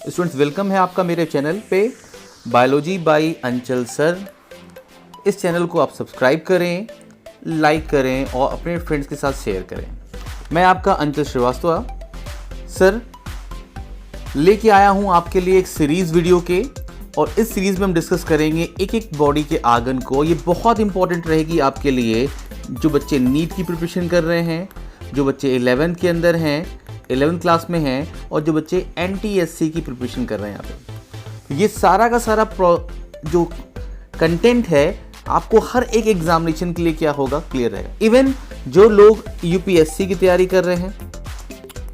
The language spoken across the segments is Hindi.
स्टूडेंट्स, वेलकम है आपका मेरे चैनल पे बायोलॉजी बाय अंचल सर। इस चैनल को आप सब्सक्राइब करें, लाइक करें और अपने फ्रेंड्स के साथ शेयर करें। मैं आपका अंचल श्रीवास्तव सर लेके आया हूं आपके लिए एक सीरीज़ वीडियो के, और इस सीरीज़ में हम डिस्कस करेंगे एक एक बॉडी के आर्गन को। ये बहुत इंपॉर्टेंट रहेगी आपके लिए जो बच्चे नीट की प्रिपरेशन कर रहे हैं, जो बच्चे 11th के अंदर हैं, 11th क्लास में हैं, और जो बच्चे NTSC की प्रिपरेशन कर रहे हैं। यहाँ पे ये सारा का सारा जो कंटेंट है आपको हर एक एग्जामिनेशन के लिए क्या होगा, क्लियर रहेगा। इवन जो लोग UPSC की तैयारी कर रहे हैं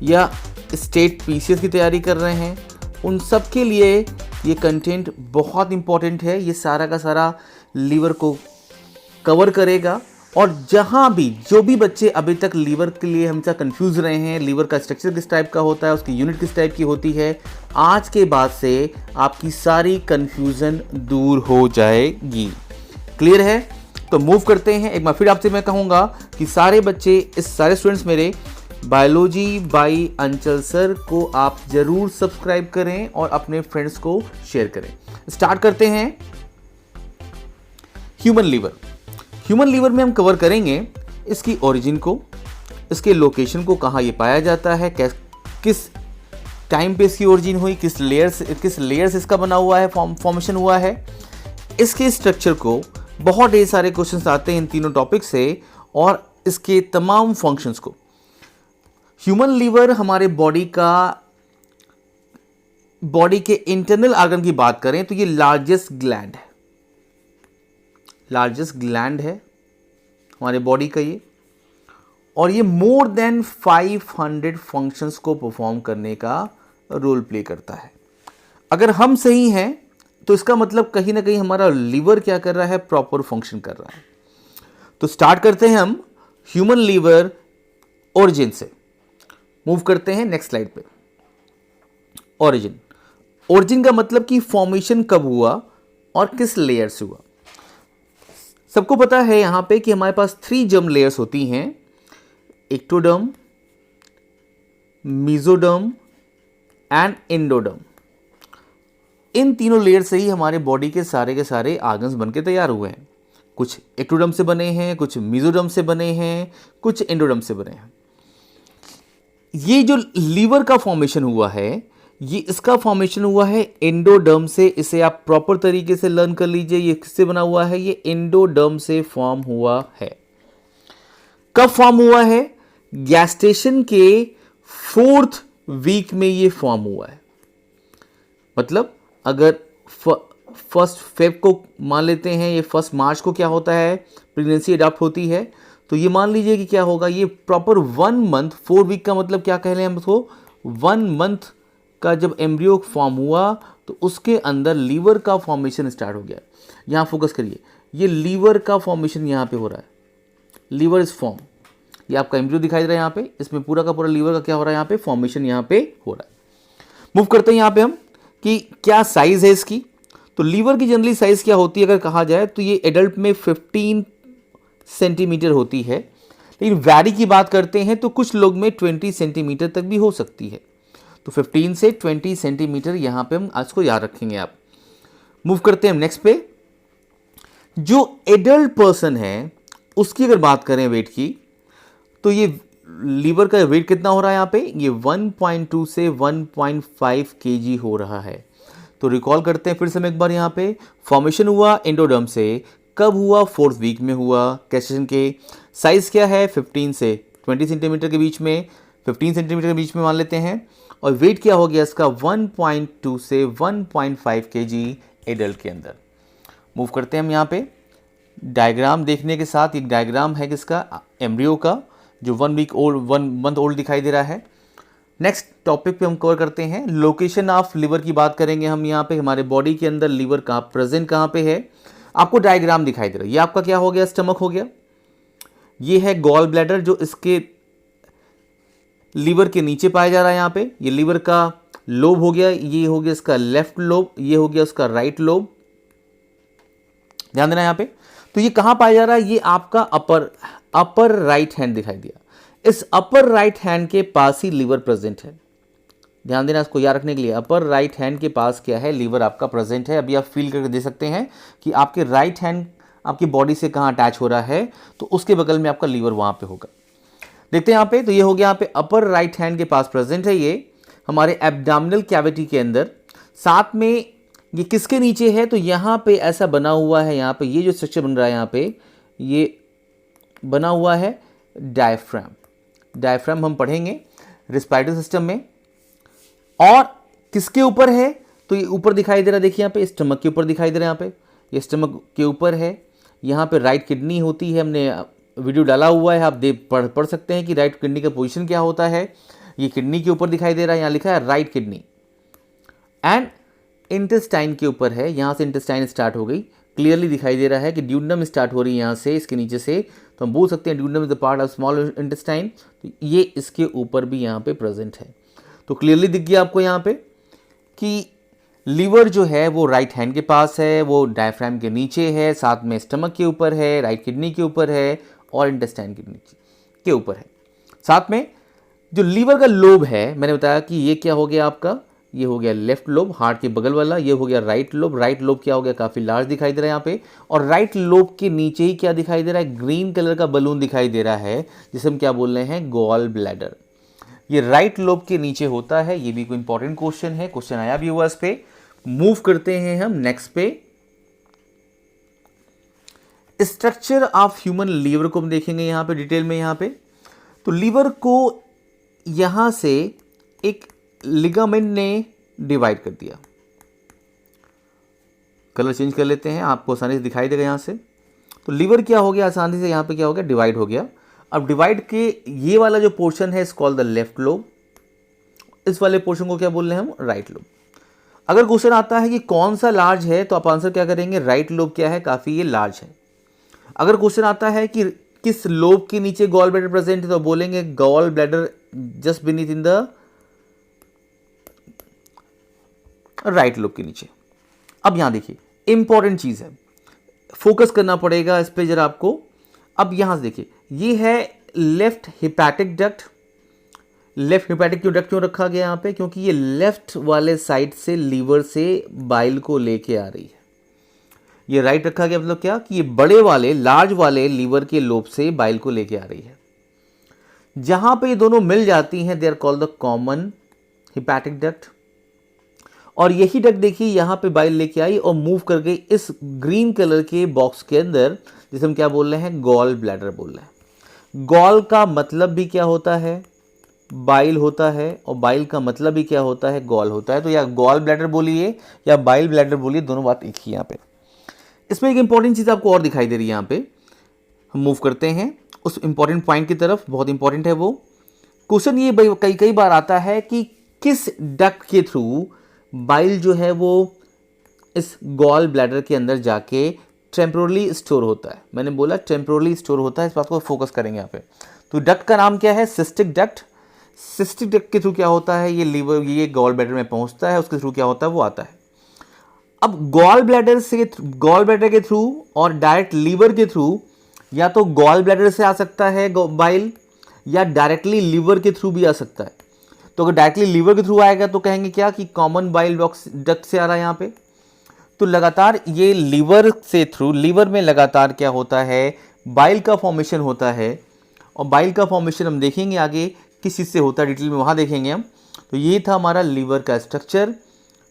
या स्टेट PCS की तैयारी कर रहे हैं, उन सब के लिए ये कंटेंट बहुत इंपॉर्टेंट है। ये सारा का सारा लीवर को कवर करेगा। और जहाँ भी जो भी बच्चे अभी तक लीवर के लिए हमेशा कंफ्यूज रहे हैं, लीवर का स्ट्रक्चर किस टाइप का होता है, उसकी यूनिट किस टाइप की होती है, आज के बाद से आपकी सारी कंफ्यूजन दूर हो जाएगी। क्लियर है? तो मूव करते हैं। एक बार फिर आपसे मैं कहूँगा कि सारे बच्चे, इस सारे स्टूडेंट्स मेरे बायोलॉजी बाय अंचल सर को आप ज़रूर सब्सक्राइब करें और अपने फ्रेंड्स को शेयर करें। स्टार्ट करते हैं। Human liver. ह्यूमन लीवर में हम कवर करेंगे इसकी ओरिजिन को, इसके लोकेशन को, कहाँ ये पाया जाता है, किस टाइम पे इसकी ओरिजिन हुई, किस लेयर्स इसका बना हुआ है, फॉर्मेशन हुआ है, इसके स्ट्रक्चर को। बहुत ढेर सारे क्वेश्चंस आते हैं इन तीनों टॉपिक से, और इसके तमाम फंक्शंस को। ह्यूमन लीवर हमारे बॉडी के इंटरनल ऑर्गन की बात करें तो ये लार्जेस्ट ग्लैंड है हमारे बॉडी का ये, और ये मोर देन 500 फंक्शंस को परफॉर्म करने का रोल प्ले करता है। अगर हम सही हैं तो इसका मतलब कहीं ना कहीं हमारा लीवर क्या कर रहा है, प्रॉपर फंक्शन कर रहा है। तो स्टार्ट करते हैं हम ह्यूमन लीवर ओरिजिन से। मूव करते हैं नेक्स्ट स्लाइड पे। ओरिजिन का मतलब कि फॉर्मेशन कब हुआ और किस लेयर से हुआ। सबको पता है यहां पे कि हमारे पास 3 जर्म लेयर्स होती हैं, एक्टोडर्म, मेसोडर्म एंड एंडोडर्म। इन तीनों लेयर से ही हमारे बॉडी के सारे ऑर्गन्स बनके तैयार हुए हैं। कुछ एक्टोडर्म से बने हैं, कुछ मेसोडर्म से बने हैं, कुछ एंडोडर्म से बने हैं। ये जो लीवर का फॉर्मेशन हुआ है, ये इसका फॉर्मेशन हुआ है एंडोडर्म से। इसे आप प्रॉपर तरीके से लर्न कर लीजिए। ये किससे बना हुआ है? ये एंडोडर्म से फॉर्म हुआ है। कब फॉर्म हुआ है? गैस्टेशन के 4th वीक में ये फॉर्म हुआ है। मतलब अगर 1 फेब को मान लेते हैं, ये 1 मार्च को क्या होता है, प्रेगनेंसी अडॉप्ट होती है, तो ये मान लीजिए कि क्या होगा, ये प्रॉपर 1 मंथ, 4 वीक का मतलब क्या कह रहे हैं हम इसको, 1 मंथ का जब एम्ब्रियो फॉर्म हुआ तो उसके अंदर लीवर का फॉर्मेशन स्टार्ट हो गया। यहाँ फोकस करिए, ये लीवर का फॉर्मेशन यहाँ पे हो रहा है। Liver is form. ये आपका एम्ब्रियो दिखाई दे रहा है यहाँ पे, इसमें पूरा का पूरा लीवर का क्या हो रहा है, यहाँ पे फॉर्मेशन यहाँ पे हो रहा है। मूव करते हैं यहाँ पे हम कि क्या साइज है इसकी। तो लीवर की जनरली साइज क्या होती है अगर कहा जाए तो ये एडल्ट में 15 सेंटीमीटर होती है, लेकिन वैरी की बात करते हैं तो कुछ लोग में 20 सेंटीमीटर तक भी हो सकती है। तो 15 से 20 सेंटीमीटर यहाँ पे हम आज को याद रखेंगे आप। मूव करते हैं हम नेक्स्ट पे। जो एडल्ट पर्सन है उसकी अगर बात करें वेट की, तो ये लीवर का वेट कितना हो रहा है यहाँ पे, ये 1.2 से 1.5 kg हो रहा है। तो रिकॉल करते हैं फिर से एक बार। यहाँ पे फॉर्मेशन हुआ एंडोडर्म से, कब हुआ, 4th वीक में हुआ गैस्टेशन के। साइज क्या है, 15 से 20 सेंटीमीटर के बीच में, 15 सेंटीमीटर के बीच में मान लेते हैं। और वेट क्या हो गया इसका, 1.2 से 1.5 kg एडल्ट के अंदर। मूव करते हैं हम यहाँ पे डायग्राम देखने के साथ। एक डायग्राम है किसका, एम्ब्रियो का, जो 1 मंथ ओल्ड दिखाई दे रहा है। नेक्स्ट टॉपिक पे हम कवर करते हैं लोकेशन ऑफ लीवर की बात करेंगे हम। यहाँ पे हमारे बॉडी के अंदर लीवर कहाँ प्रेजेंट कहाँ पे है, आपको डायग्राम दिखाई दे रहा है। ये आपका क्या हो गया, स्टमक हो गया। ये है गॉल ब्लैडर जो इसके लीवर के नीचे पाया जा रहा है। यहाँ पे ये लीवर का लोब हो गया, ये हो गया इसका लेफ्ट लोब, ये हो गया उसका राइट लोब। ध्यान देना यहाँ पे। तो ये कहाँ पाया जा रहा है, ये आपका अपर राइट हैंड दिखाई दिया। इस अपर राइट हैंड के पास ही लीवर प्रेजेंट है। ध्यान देना इसको याद रखने के लिए। अपर राइट हैंड के पास क्या है, लीवर आपका प्रेजेंट है। अभी आप फील करके दे सकते हैं कि आपके राइट हैंड आपकी बॉडी से कहाँ अटैच हो रहा है, तो उसके बगल में आपका लीवर वहाँ पे होगा। देखते हैं यहाँ पे, तो ये हो गया यहाँ पे अपर राइट हैंड के पास प्रेजेंट है, ये हमारे एब्डोमिनल कैविटी के अंदर। साथ में ये किसके नीचे है, तो यहाँ पे ऐसा बना हुआ है, यहाँ पे ये जो स्ट्रक्चर बन रहा है यहाँ पे, ये बना हुआ है डायफ्राम। डायफ्राम हम पढ़ेंगे रेस्पिरेटरी सिस्टम में। और किसके ऊपर है, तो ये ऊपर दिखाई दे रहा है, देखिए यहाँ पे स्टमक के ऊपर दिखाई दे रहा है, यहाँ पे ये स्टमक के ऊपर है। यहाँ पे राइट किडनी होती है, हमने वीडियो डाला हुआ है, आप पढ़ सकते हैं कि राइट किडनी का पोजीशन क्या होता है। ये किडनी के ऊपर दिखाई दे रहा है, यहाँ लिखा है राइट किडनी। एंड इंटेस्टाइन के ऊपर है, यहाँ से इंटेस्टाइन स्टार्ट हो गई, क्लियरली दिखाई दे रहा है कि ड्यूडेनम स्टार्ट हो रही है यहाँ से, इसके नीचे से, तो हम बोल सकते हैं duodenum is the part of small intestine. तो ये इसके ऊपर भी यहाँ पे प्रेजेंट है। तो क्लियरली दिख गया आपको यहाँ पे कि लीवर जो है वो राइट हैंड के पास है, वो डायफ्राम के नीचे है, साथ में स्टमक के ऊपर है, राइट किडनी के ऊपर है और इंटेस्टाइन के नीचे के ऊपर है। साथ में जो लीवर का लोब है, मैंने बताया कि ये क्या हो गया आपका, ये हो गया लेफ्ट लोब, हार्ट के बगल वाला। ये हो गया राइट लोब। राइट लोब क्या हो गया, काफ़ी लार्ज दिखाई दे रहा है यहाँ पे। और राइट लोब के नीचे ही क्या दिखाई दे रहा है, ग्रीन कलर का बलून दिखाई दे रहा है, जिसे हम क्या बोल रहे हैं, गॉल ब्लैडर। ये राइट लोब के नीचे होता है। ये भी कोई इंपॉर्टेंट क्वेश्चन है, क्वेश्चन आया भी हुआ इस पे। मूव करते हैं हम नेक्स्ट पे। स्ट्रक्चर ऑफ ह्यूमन लीवर को हम देखेंगे यहाँ पे डिटेल में। यहाँ पे तो लीवर को यहां से एक लिगामेंट ने डिवाइड कर दिया। कलर चेंज कर लेते हैं, आपको आसानी से दिखाई देगा यहाँ से। तो लीवर क्या हो गया, आसानी से यहाँ पे क्या हो गया, डिवाइड हो गया। अब डिवाइड के ये वाला जो पोर्शन है इस कॉल्ड द लेफ्ट लोब, इस वाले पोर्शन को क्या बोल रहे हैं हम, राइट लोब। अगर क्वेश्चन आता है कि कौन सा लार्ज है, तो आप आंसर क्या करेंगे, राइट लोब क्या है, काफी ये लार्ज है। अगर क्वेश्चन आता है कि किस लोब के नीचे गॉल ब्लैडर प्रेजेंट है, तो बोलेंगे gallbladder just beneath in the right lobe के नीचे। अब यहां देखिए इंपॉर्टेंट चीज है, फोकस करना पड़ेगा इस पे जरा आपको। अब यहां से देखिए, ये है left hepatic duct. Left hepatic duct क्यों रखा गया यहाँ पे, क्योंकि ये लेफ्ट वाले साइड से लीवर से बाइल को लेके आ रही है। ये राइट रखा गया मतलब क्या, कि ये बड़े वाले लार्ज वाले लीवर के लोब से बाइल को लेके आ रही है। जहां पे ये दोनों मिल जाती हैं, they are called the common hepatic duct. और यही डक्ट देखिए यहां पे बाइल लेके आई और मूव कर गई इस ग्रीन कलर के बॉक्स के अंदर, जिसे हम क्या बोल रहे हैं, गॉल ब्लैडर बोल रहे हैं। गॉल का मतलब भी क्या होता है, बाइल होता है, और बाइल का मतलब भी क्या होता है, गॉल होता है। तो या गॉल ब्लैडर बोलिए या बाइल ब्लैडर बोलिए, दोनों बात एक ही यहाँ पे। इसमें एक इंपॉर्टेंट चीज आपको और दिखाई दे रही है यहाँ पे। हम मूव करते हैं उस इंपॉर्टेंट पॉइंट की तरफ, बहुत इंपॉर्टेंट है वो क्वेश्चन। ये कई बार आता है कि किस डक्ट के थ्रू बाइल जो है वो इस गॉल ब्लैडर के अंदर जाके टेम्पोरली स्टोर होता है। मैंने बोला टेम्पोरली स्टोर होता है, इस बात को फोकस करेंगे यहाँ पे। तो डक्ट का नाम क्या है, सिस्टिक डक्ट। सिस्टिक डक्ट के थ्रू क्या होता है, ये लीवर ये गॉल ब्लैडर में पहुंचता है, उसके थ्रू क्या होता है, वो आता है। अब गॉल ब्लैडर के थ्रू और डायरेक्ट लीवर के थ्रू, या तो गॉल ब्लैडर से आ सकता है बाइल, या डायरेक्टली लीवर के थ्रू भी आ सकता है। तो अगर डायरेक्टली लीवर के थ्रू आएगा तो कहेंगे क्या कि कॉमन बाइल डक्ट से आ रहा है यहाँ पे। तो लगातार ये लीवर से थ्रू, लीवर में लगातार क्या होता है, बाइल का फॉर्मेशन होता है। और बाइल का फॉर्मेशन हम देखेंगे आगे किस चीज़ से होता है, डिटेल में वहाँ देखेंगे हम। तो ये था हमारा लीवर का स्ट्रक्चर।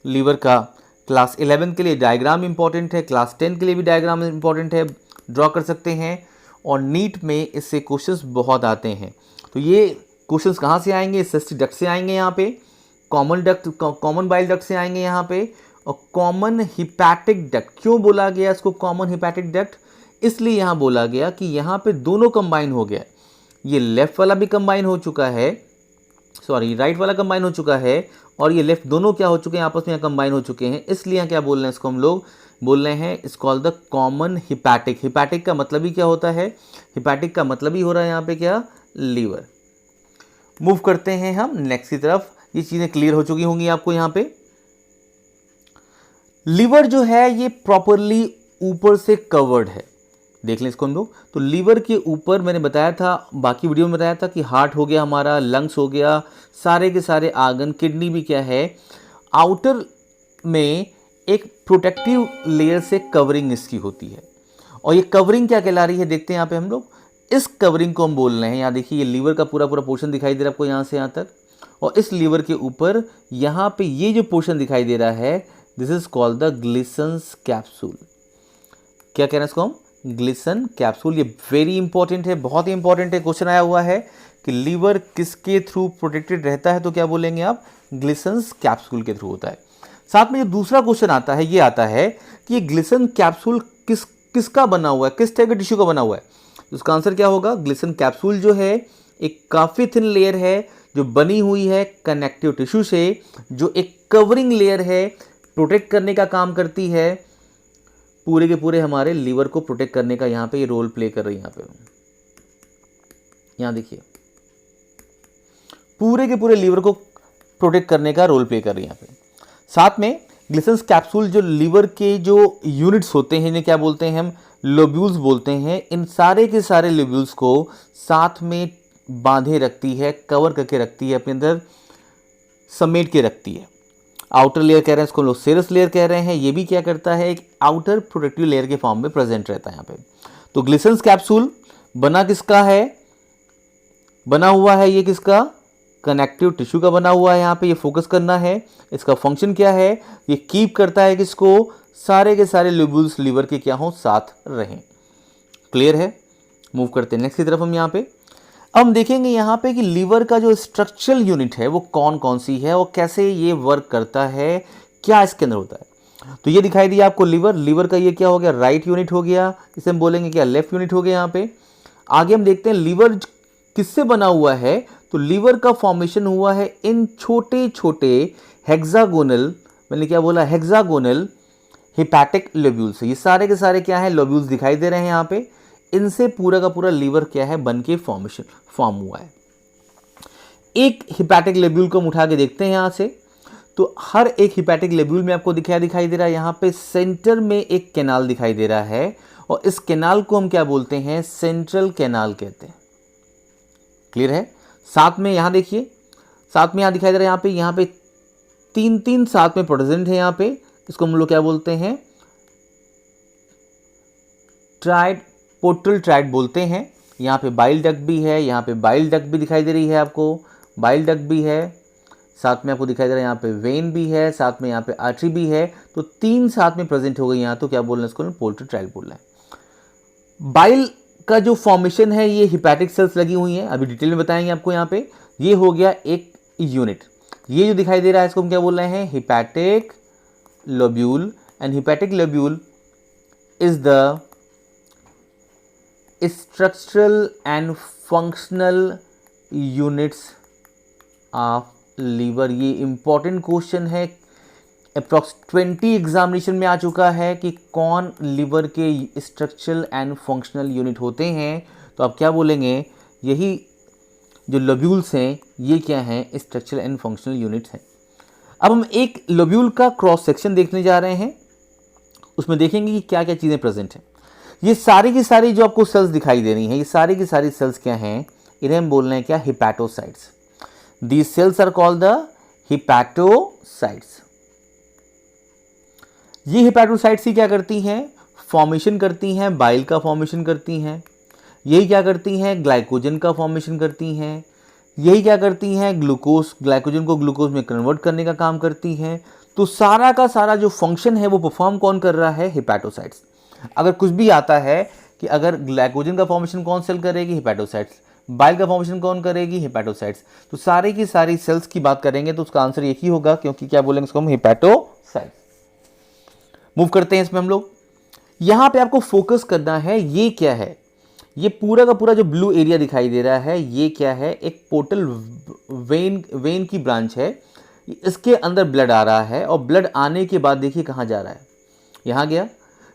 लीवर का क्लास 11 के लिए डायग्राम इंपॉर्टेंट है, क्लास 10 के लिए भी डायग्राम इंपॉर्टेंट है, ड्रॉ कर सकते हैं। और नीट में इससे क्वेश्चंस बहुत आते हैं। तो ये क्वेश्चंस कहाँ से आएंगे, सिस्टिक डक्ट से आएंगे यहाँ पे, कॉमन बाइल डक्ट से आएंगे यहाँ पे, और कॉमन हिपैटिक डक्ट। क्यों बोला गया इसको कॉमन हिपैटिक डक्ट, इसलिए यहाँ बोला गया कि यहाँ पे दोनों कंबाइन हो गया। ये लेफ्ट वाला भी कंबाइन हो चुका है, सॉरी राइट वाला कंबाइन हो चुका है, और ये लेफ्ट, दोनों क्या हो चुके हैं, आपस में कंबाइन हो चुके हैं। इसलिए यहाँ क्या बोल रहे हैं, इसको हम लोग बोल रहे हैं it's called the common hepatic. Hepatic का मतलब ही क्या होता है, हिपैटिक का मतलब ही हो रहा है यहाँ पे क्या, लीवर। मूव करते हैं हम नेक्स्ट की तरफ। ये चीजें क्लियर हो चुकी होंगी आपको यहाँ पे। लीवर जो है ये प्रॉपरली ऊपर से कवर्ड है, देख लें इसको हम लोग। तो लीवर के ऊपर मैंने बताया था, बाकी वीडियो में बताया था कि हार्ट हो गया हमारा, लंग्स हो गया, सारे के सारे आर्गन, किडनी भी क्या है, आउटर में एक प्रोटेक्टिव लेयर से कवरिंग इसकी होती है। और ये कवरिंग क्या कहला रही है, देखते हैं यहाँ पे हम लोग। इस कवरिंग को हम बोल रहे हैं, यहाँ देखिए ये लीवर का पूरा पूरा पोर्शन दिखाई दे रहा है आपको यहाँ से यहाँ तक, और इस लीवर के ऊपर यहाँ पे ये जो पोर्शन दिखाई दे रहा है, this is called the Glisson's capsule. क्या कह रहे हैं इसको हम, ग्लिसन कैप्सूल। ये वेरी इंपॉर्टेंट है, बहुत ही इंपॉर्टेंट है, क्वेश्चन आया हुआ है कि लीवर किसके थ्रू प्रोटेक्टेड रहता है, तो क्या बोलेंगे आप, ग्लिसन्स कैप्सूल के थ्रू होता है। साथ में जो दूसरा क्वेश्चन आता है, ये आता है कि ये ग्लिसन कैप्सूल किसका बना हुआ है, किस टाइप के टिश्यू का बना हुआ है। उसका आंसर क्या होगा, ग्लिसन कैप्सूल जो है एक काफ़ी थिन लेयर है जो बनी हुई है कनेक्टिव टिश्यू से, जो एक कवरिंग लेयर है, प्रोटेक्ट करने का काम करती है, पूरे के पूरे हमारे लीवर को प्रोटेक्ट करने का यहाँ पे ये रोल प्ले कर रही है। यहाँ देखिए पूरे के पूरे लीवर को प्रोटेक्ट करने का रोल प्ले कर रही है यहाँ पे। साथ में ग्लिसन्स कैप्सूल जो लीवर के जो यूनिट्स होते हैं, इन्हें क्या बोलते हैं हम, लोब्यूल्स बोलते हैं। इन सारे के सारे लोब्यूल्स को साथ में बांधे रखती है, कवर करके रखती है, अपने अंदर समेट के रखती है। आउटर लेयर कह रहे हैं इसको लोग, सेरस लेयर कह रहे हैं। ये भी क्या करता है, एक आउटर प्रोटेक्टिव लेयर के फॉर्म में प्रेजेंट रहता है यहाँ पे। तो ग्लिसन्स कैप्सूल बना किसका है, बना हुआ है ये किसका, कनेक्टिव टिश्यू का बना हुआ है। यहाँ पे ये फोकस करना है। इसका फंक्शन क्या है, ये कीप करता है किसको, सारे के सारे लोब्यूल्स लीवर के क्या हो, साथ रहें। क्लियर है। मूव करते हैं नेक्स्ट की तरफ हम यहाँ पे। अब हम देखेंगे यहाँ पे कि लीवर का जो स्ट्रक्चरल यूनिट है वो कौन कौन सी है और कैसे ये वर्क करता है, क्या इसके अंदर होता है। तो ये दिखाई दिया आपको लीवर का ये क्या हो गया, राइट यूनिट हो गया, इसे हम बोलेंगे क्या, लेफ्ट यूनिट हो गया यहाँ पे। आगे हम देखते हैं लीवर किससे बना हुआ है। तो लीवर का फॉर्मेशन हुआ है इन छोटे छोटे हेक्सागोनल, मैंने क्या बोला, हेक्सागोनल हिपैटिक लोब्यूल से। ये सारे के सारे क्या है, लोब्यूल्स दिखाई दे रहे हैं यहाँ पे। इनसे पूरा का पूरा लीवर क्या है, बन के फॉर्म हुआ है। एक हिपैटिक लोब्यूल को हम उठा के देखते हैं यहाँ से। तो हर एक हिपैटिक लोब्यूल में आपको दिखाई दे रहा है, यहाँ पे सेंटर में एक कैनाल दिखाई दे रहा है, और इस कैनाल को हम क्या बोलते हैं, सेंट्रल कैनाल कहते हैं। क्लियर है। साथ में यहाँ देखिए, साथ में यहाँ दिखाई दे रहा है, यहाँ पे तीन साथ में प्रेजेंट है यहाँ पे। इसको हम लोग क्या बोलते हैं, ट्राइड, पोर्टल ट्रैक्ट बोलते हैं। यहाँ पे बाइल डक्ट भी है, यहाँ पे बाइल डक्ट भी दिखाई दे रही है आपको, बाइल डक्ट भी है। साथ में आपको दिखाई दे रहा है यहाँ पे वेन भी है, साथ में यहाँ पे आर्टरी भी है। तो तीन साथ में प्रेजेंट हो गई यहाँ। तो क्या बोल रहे हैं इसको, पोर्टल ट्रैक्ट बोल रहे हैं। बाइल का जो फॉर्मेशन है, ये हिपैटिक सेल्स लगी हुई हैं, अभी डिटेल में बताएंगे आपको यहाँ पे। ये हो गया एक यूनिट। ये जो दिखाई दे रहा है इसको हम क्या बोल रहे हैं, hepatic lobule. And hepatic lobule is the structural and functional units of liver. ये इंपॉर्टेंट क्वेश्चन है, अप्रॉक्स 20 एग्जामिनेशन में आ चुका है कि कौन लीवर के स्ट्रक्चरल एंड फंक्शनल यूनिट होते हैं। तो आप क्या बोलेंगे, यही जो लोब्यूल्स हैं ये क्या हैं, स्ट्रक्चरल एंड फंक्शनल यूनिट्स हैं। अब हम एक लोब्यूल का क्रॉस सेक्शन देखने जा रहे हैं, उसमें देखेंगे कि क्या क्या चीज़ें प्रेजेंट हैं। ये सारी की सारी जो आपको सेल्स दिखाई दे रही हैं, ये सारी की सारी सेल्स क्या हैं, इन्हें हम बोल रहे हैं क्या, hepatocytes. These cells are called the hepatocytes. ये हिपैटोसाइट्स ही क्या करती हैं, फॉर्मेशन करती हैं, बाइल का फॉर्मेशन करती हैं। यही क्या करती हैं, ग्लाइकोजन का फॉर्मेशन करती हैं। यही क्या करती हैं, ग्लूकोज, ग्लाइकोजन को ग्लूकोज में कन्वर्ट करने का काम करती हैं। तो सारा का सारा जो फंक्शन है वो परफॉर्म कौन कर रहा है, हिपैटोसाइट्स। अगर कुछ भी आता है कि अगर ग्लाइकोजन का फॉर्मेशन कौन सेल करेगी, हिपैटोसाइट्स। बाइल का फॉर्मेशन कौन करेगी, हिपैटोसाइट्स। तो सारी की सारी सेल्स की बात करेंगे तो उसका आंसर एक ही होगा, क्योंकि क्या बोलेंगे इसको हम, हिपैटोसाइट्स। मूव करते हैं इसमें हम लोग। यहां पे आपको फोकस करना है, ये क्या है, ये पूरा का पूरा जो ब्लू एरिया दिखाई दे रहा है, ये क्या है, एक पोर्टल वेन की ब्रांच है। इसके अंदर ब्लड आ रहा है, और ब्लड आने के बाद देखिए कहाँ जा रहा है, यहाँ गया।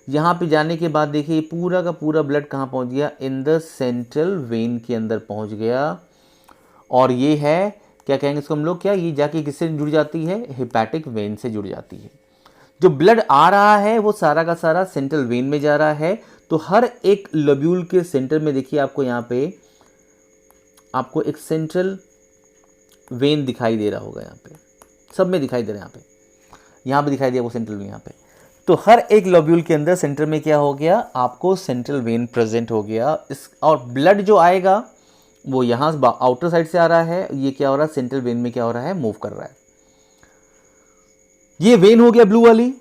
यहाँ पे जाने के बाद देखिए पूरा का पूरा ब्लड कहाँ पहुँच गया, इन द सेंट्रल वेन के अंदर पहुँच गया। और ये है क्या कहेंगे इसको हम लोग, क्या ये जाके किससे जुड़ जाती है, हिपैटिक वेन से जुड़ जाती है। जो ब्लड आ रहा है वो सारा का सारा सेंट्रल वेन में जा रहा है। तो हर एक लोब्यूल के सेंटर में देखिए आपको यहाँ पे आपको एक सेंट्रल वेन दिखाई दे रहा होगा, यहाँ पे सब में दिखाई दे रहा है, यहाँ पे दिखाई दिया वो सेंट्रल वेन यहाँ पे। तो हर एक लोब्यूल के अंदर सेंटर में क्या हो गया, आपको सेंट्रल वेन प्रेजेंट हो गया। इस और ब्लड जो आएगा वो यहाँ आउटर साइड से आ रहा है, ये क्या हो रहा है, सेंट्रल वेन में क्या हो रहा है, मूव कर रहा है। ये वेन हो गया ब्लू वाली।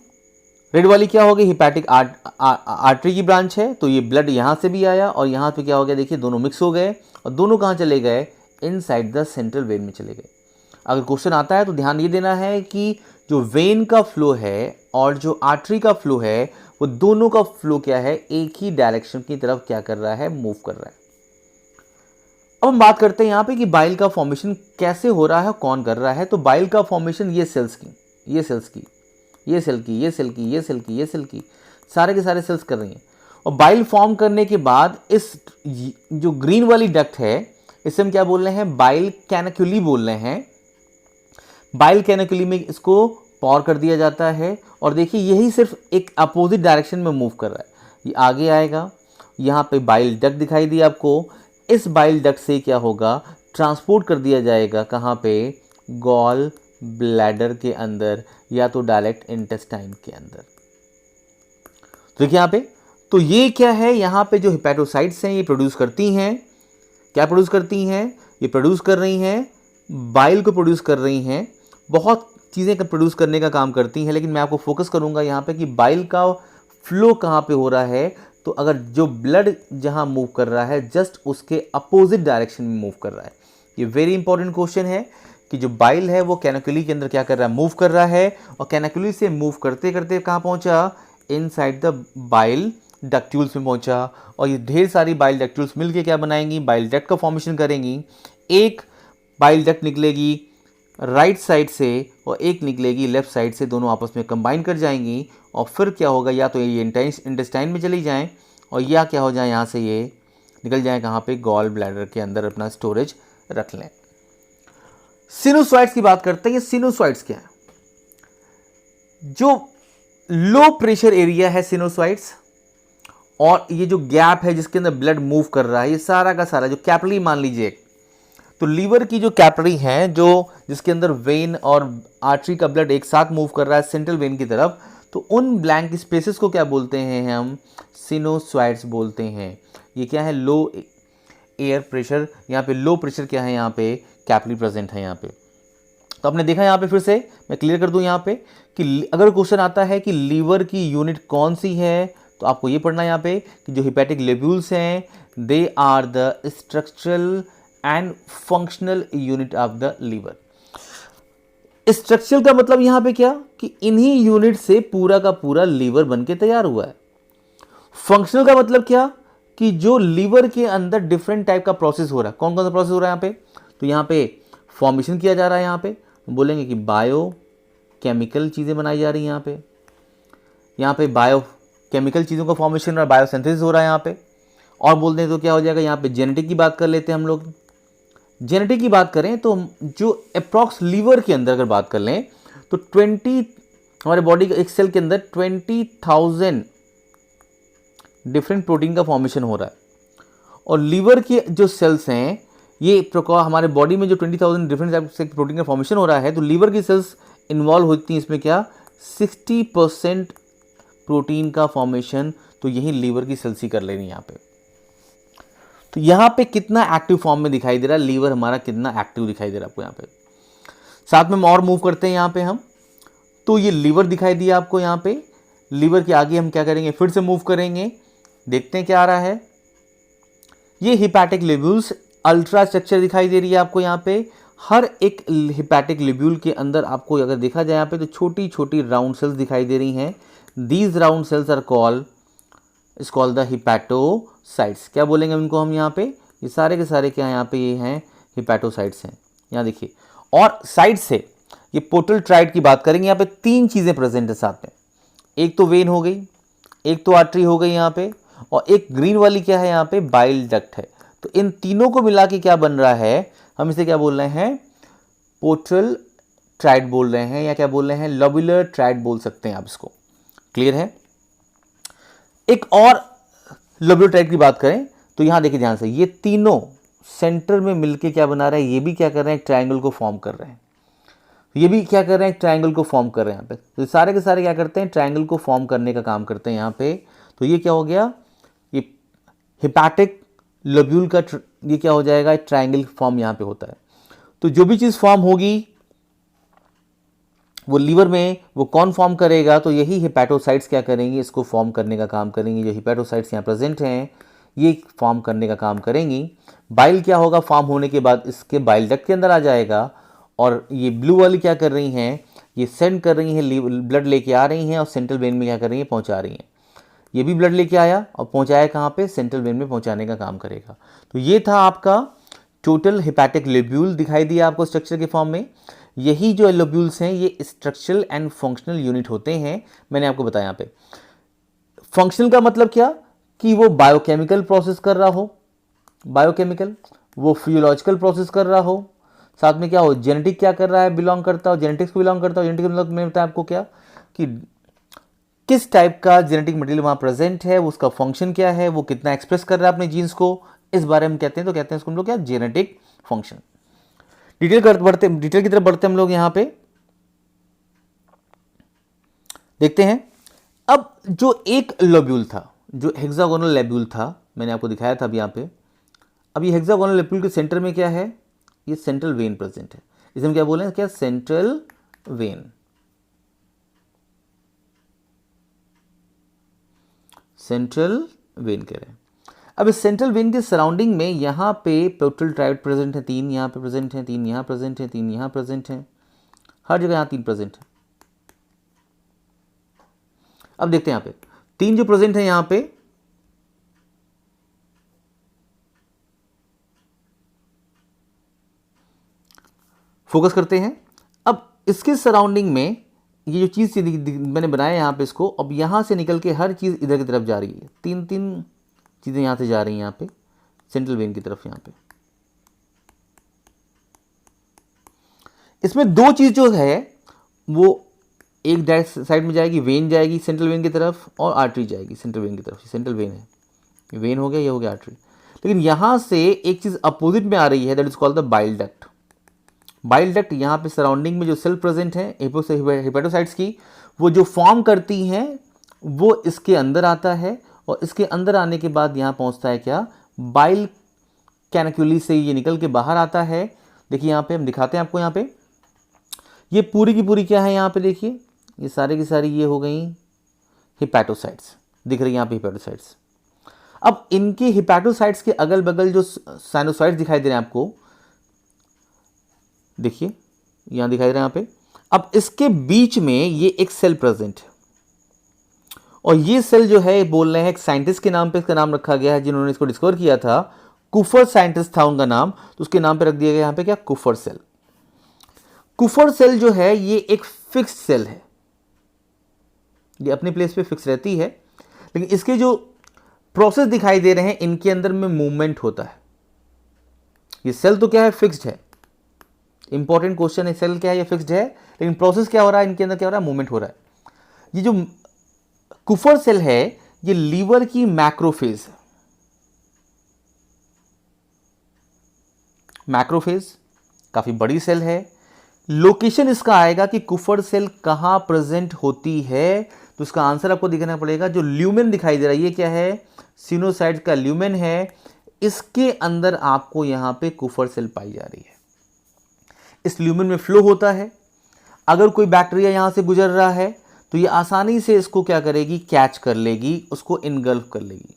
रेड वाली क्या हो गई, हिपैटिक आर्टरी की ब्रांच है। तो ये ब्लड यहाँ से भी आया और यहाँ पे क्या हो गया, देखिए दोनों मिक्स हो गए और दोनों कहाँ चले गए, इनसाइड द सेंट्रल वेन में चले गए। अगर क्वेश्चन आता है तो ध्यान ये देना है कि जो वेन का फ्लो है और जो आर्टरी का फ्लो है वो दोनों का फ्लो क्या है, एक ही डायरेक्शन की तरफ क्या कर रहा है, मूव कर रहा है। अब हम बात करते हैं यहाँ पे कि बाइल का फॉर्मेशन कैसे हो रहा है, कौन कर रहा है। तो बाइल का फॉर्मेशन ये सेल्स की, ये सेल्स की, ये सेल की, ये सेल की, ये सेल की, ये सेल की, सारे के सारे सेल्स कर रही हैं। और बाइल फॉर्म करने के बाद इस जो ग्रीन वाली डक्ट है इसे हम क्या बोल रहे हैं, बाइल कैनक्यूली बोल रहे हैं। बाइल कैनक्यूली में इसको पॉर कर दिया जाता है और देखिए यही सिर्फ एक अपोजिट डायरेक्शन में मूव कर रहा है। ये आगे आएगा, यहाँ पे बाइल डक्ट दिखाई दी आपको, इस बाइल डक्ट से क्या होगा, ट्रांसपोर्ट कर दिया जाएगा कहाँ पे, गॉल ब्लैडर के अंदर या तो डायरेक्ट इंटेस्टाइन के अंदर। तो देखिए यहाँ पे, तो ये क्या है, यहाँ पे जो हिपैटोसाइट्स हैं ये प्रोड्यूस करती हैं, क्या प्रोड्यूस करती हैं, ये प्रोड्यूस कर रही हैं, बाइल को प्रोड्यूस कर रही हैं, बहुत चीज़ें प्रोड्यूस करने का काम करती हैं। लेकिन मैं आपको फोकस करूंगा यहाँ पे कि बाइल का फ्लो कहाँ पे हो रहा है। तो अगर जो ब्लड जहाँ मूव कर रहा है जस्ट उसके अपोजिट डायरेक्शन में मूव कर रहा है। ये वेरी इंपॉर्टेंट क्वेश्चन है कि जो बाइल है वो कैनक्यूली के अंदर क्या कर रहा है, मूव कर रहा है। और कैनक्यूली से मूव करते करते कहाँ पहुँचा, इनसाइड द बाइल डक्ट्यूल्स में पहुँचा। और ये ढेर सारी बाइल डक्ट्यूल्स मिलके क्या बनाएंगी, बाइल डक्ट का फॉर्मेशन करेंगी। एक बाइल डक्ट निकलेगी राइट साइड से और एक निकलेगी लेफ्ट साइड से, दोनों आपस में कंबाइन कर जाएंगी। और फिर क्या होगा, या तो ये इंटेस्टाइन में चली जाएं और या क्या हो जाए, यहाँ से ये निकल जाए कहाँ पे, गॉल ब्लैडर के अंदर अपना स्टोरेज रख लें। सिनुसॉइड्स की बात करते हैं। ये सिनुसॉइड्स क्या है, जो लो प्रेशर एरिया है सिनुसॉइड्स, और ये जो गैप है जिसके अंदर ब्लड मूव कर रहा है, ये सारा का सारा जो कैपिलरी मान लीजिए, तो लीवर की जो कैपिलरी है जो जिसके अंदर वेन और आर्टरी का ब्लड एक साथ मूव कर रहा है सेंट्रल वेन की तरफ, तो उन ब्लैंक स्पेसेस को क्या बोलते हैं, हम सिनुसॉइड्स बोलते हैं। ये क्या है, लो एयर प्रेशर, यहाँ पे लो प्रेशर क्या है, यहाँ पे कैपिलरी प्रेजेंट है यहाँ पे। तो आपने देखा यहाँ पे, फिर से मैं क्लियर कर दूं यहाँ पे कि अगर क्वेश्चन आता है कि लीवर की यूनिट कौन सी है, तो आपको ये पढ़ना है यहाँ पे कि जो हिपैटिक लोब्यूल्स हैं they are the structural and functional unit of the liver. Structural का मतलब यहाँ पे क्या, कि इन्हीं यूनिट से पूरा का पूरा लीवर बनके तैयार हुआ है। फंक्शनल का मतलब क्या, कि जो लीवर के अंदर डिफरेंट टाइप का प्रोसेस हो रहा है। कौन कौन सा प्रोसेस हो रहा है यहाँ पे, तो यहाँ पे फॉर्मेशन किया जा रहा है, यहाँ पे बोलेंगे कि बायो केमिकल चीज़ें बनाई जा रही हैं यहाँ पे बायो केमिकल चीज़ों का फॉर्मेशन और बायोसिंथेसिस हो रहा है यहाँ पे। और बोलते हैं तो क्या हो जाएगा, यहाँ पे जेनेटिक की बात कर लेते हैं हम लोग। जेनेटिक की बात करें तो जो अप्रॉक्स लीवर के अंदर अगर बात कर लें तो 20 हमारे बॉडी के एक सेल के अंदर 20,000 डिफरेंट प्रोटीन का फॉर्मेशन हो रहा है। और लीवर के जो सेल्स हैं ये हमारे बॉडी में जो 20,000 डिफरेंट टाइप से प्रोटीन का फॉर्मेशन हो रहा है, तो लीवर की सेल्स इन्वॉल्व होती हैं इसमें क्या, 60% प्रोटीन का फॉर्मेशन तो यही लीवर की सेल्स ही कर ले रही है यहाँ पे। तो यहाँ पे कितना एक्टिव फॉर्म में दिखाई दे रहा है, लीवर हमारा कितना एक्टिव दिखाई दे रहा है आपको यहाँ पे। साथ में और मूव करते हैं यहाँ पे हम, तो ये लीवर दिखाई दिया आपको यहाँ पे। लीवर के आगे हम क्या करेंगे, फिर से मूव करेंगे, देखते हैं क्या आ रहा है। ये हिपैटिक लोब्यूल्स अल्ट्रा स्ट्रक्चर दिखाई दे रही है आपको यहाँ पे। हर एक हिपैटिक लोब्यूल के अंदर आपको अगर देखा जाए यहाँ पे तो छोटी छोटी राउंड सेल्स दिखाई दे रही हैं। These round cells are called the hepatocytes. क्या बोलेंगे इनको हम यहाँ पे, ये सारे के सारे क्या यहाँ पे ये हैं, हिपैटोसाइट्स हैं। यहाँ देखिए, और साइड से ये पोर्टल ट्राइड की बात करेंगे, यहाँ पे 3 चीज़ें प्रेजेंट है साथ में। एक तो वेन हो गई, एक तो आर्टरी हो गई यहाँ पे, और एक ग्रीन वाली क्या है यहाँ पे, बाइल डक्ट है। तो इन तीनों को मिला के क्या बन रहा है, हम इसे क्या बोल रहे हैं, पोर्टल ट्राइड बोल रहे हैं, या क्या बोल रहे हैं, लोबुलर ट्राइड बोल सकते हैं आप इसको। क्लियर है। एक और लोब्यूल टाइप की बात करें तो यहाँ देखिए ध्यान से, ये तीनों सेंटर में मिलके क्या बना रहा है, ये भी क्या कर रहे हैं, एक ट्रायंगल को फॉर्म कर रहे हैं, ये भी क्या कर रहे हैं, एक ट्रायंगल को फॉर्म कर रहे हैं यहाँ पे। तो सारे के सारे क्या करते हैं, ट्रायंगल को फॉर्म करने का काम करते हैं यहाँ पे। तो ये क्या हो गया, ये हिपैटिक लोब्यूल का ये क्या हो जाएगा, एक ट्रायंगल फॉर्म यहाँ पे होता है। तो जो भी चीज़ फॉर्म होगी वो लीवर में वो कौन फॉर्म करेगा, तो यही हिपैटोसाइट्स क्या करेंगे, इसको फॉर्म करने का काम करेंगे। जो हिपैटोसाइट्स यहाँ प्रेजेंट हैं ये फॉर्म करने का काम करेंगी। बाइल क्या होगा, फॉर्म होने के बाद इसके बाइल डक्ट के अंदर आ जाएगा, और ये ब्लू वाली क्या कर रही हैं, ये सेंड कर रही हैं, ब्लड लेके आ रही हैं और सेंट्रल वेन में क्या कर रही हैं, पहुंचा रही हैं। ये भी ब्लड लेके आया और पहुंचाया कहाँ पे, सेंट्रल वेन में पहुंचाने का काम करेगा। तो ये था आपका टोटल हिपैटिक लोब्यूल, दिखाई दिया आपको स्ट्रक्चर के फॉर्म में। यही जो लोब्यूल्स हैं ये स्ट्रक्चरल एंड फंक्शनल यूनिट होते हैं, मैंने आपको बताया यहाँ पे। फंक्शनल का मतलब क्या, कि वो बायोकेमिकल प्रोसेस कर रहा हो, बायोकेमिकल, वो फिजियोलॉजिकल प्रोसेस कर रहा हो, साथ में क्या हो, जेनेटिक क्या कर रहा है, बिलोंग करता हो, जेनेटिक्स को बिलोंग करता हो। जेनेटिक मतलब मैंने बताया आपको क्या, कि किस टाइप का जेनेटिक मटेरियल वहाँ प्रेजेंट है, उसका फंक्शन क्या है, वो कितना एक्सप्रेस कर रहा है अपने जीन्स को, इस बारे में कहते हैं। तो कहते हैं इसको हम लोग क्या, जेनेटिक फंक्शन। डिटेल की तरफ बढ़ते हम लोग यहाँ पे देखते हैं। अब जो एक लोब्यूल था, जो हेक्सागोनल लोब्यूल था, मैंने आपको दिखाया था अभी यहाँ पे। अब ये हेक्सागोनल लोब्यूल के सेंटर में क्या है, ये सेंट्रल वेन प्रेजेंट है। इसे हम क्या बोले, क्या, सेंट्रल वेन। सेंट्रल वेन कह रहे हैं। अब इस सेंट्रल वेन के सराउंडिंग में यहाँ पे पोर्टल ट्राइड प्रेजेंट है, 3 यहाँ पे प्रेजेंट हैं, 3 यहाँ प्रेजेंट हैं, 3 यहाँ प्रेजेंट हैं, हर जगह यहाँ 3 प्रेजेंट है। अब देखते हैं यहाँ पे 3 जो प्रेजेंट है यहाँ पे, फोकस करते हैं। अब इसके सराउंडिंग में ये जो चीज़ मैंने बनाया यहाँ पे इसको, अब यहाँ से निकल के हर चीज़ इधर की तरफ जा रही है, 3 चीज़ें यहाँ से जा रही हैं यहाँ पे सेंट्रल वेन की तरफ। यहाँ पे इसमें 2 चीज़ जो है वो एक डायरेक्ट साइड में जाएगी, वेन जाएगी सेंट्रल वेन की तरफ, और आर्टरी जाएगी सेंट्रल वेन की तरफ। सेंट्रल वेन है, ये वेन हो गया, ये हो गया आर्टरी। लेकिन यहाँ से एक चीज़ अपोजिट में आ रही है, that is called the bile duct. Bile duct यहाँ पे सराउंडिंग में जो सेल प्रेजेंट है हिपैटोसाइट्स की, वो जो फॉर्म करती हैं वो इसके अंदर आता है, और इसके अंदर आने के बाद यहाँ पहुँचता है क्या, बाइल कैनक्यूली से ये निकल के बाहर आता है। देखिए यहाँ पे हम दिखाते हैं आपको, यहाँ पे ये पूरी की पूरी क्या है, यहाँ पे देखिए ये सारी की सारी ये हो गई हिपैटोसाइट्स, दिख रही है यहाँ पे हिपैटोसाइट्स। अब इनके हिपैटोसाइट्स के अगल बगल जो साइनोसाइट्स दिखाई दे रहे हैं आपको, देखिए यहाँ दिखाई दे रहा है यहाँ पे। अब इसके बीच में ये एक सेल प्रेजेंट है, और ये सेल जो है बोल रहे हैं एक साइंटिस्ट के नाम पे इसका नाम रखा गया है, जिन्होंने इसको डिस्कवर किया था, कुफर साइंटिस्ट था उनका नाम, तो उसके नाम पे रख दिया गया यहाँ पे क्या, कुफर सेल। कुफर सेल जो है ये एक फिक्स्ड सेल है, ये अपने प्लेस पे फिक्स रहती है, लेकिन इसके जो प्रोसेस दिखाई दे रहे हैं इनके अंदर में मूवमेंट होता है। ये सेल तो क्या है, फिक्स्ड है। इंपॉर्टेंट क्वेश्चन है, सेल क्या है, ये फिक्स्ड है, लेकिन प्रोसेस क्या हो रहा है, इनके अंदर क्या हो रहा है, मूवमेंट हो रहा है। ये जो कुफर सेल है ये लीवर की मैक्रोफेज है। मैक्रोफेज काफी बड़ी सेल है। लोकेशन इसका आएगा कि कुफर सेल कहां प्रेजेंट होती है, तो इसका आंसर आपको दिखाना पड़ेगा। जो ल्यूमेन दिखाई दे रहा है ये क्या है, सिनोसाइड का ल्यूमेन है, इसके अंदर आपको यहां पे कुफर सेल पाई जा रही है। इस ल्यूमेन में फ्लो होता है, अगर कोई बैक्टीरिया यहां से गुजर रहा है तो ये आसानी से इसको क्या करेगी, कैच कर लेगी, उसको इनगल्फ कर लेगी,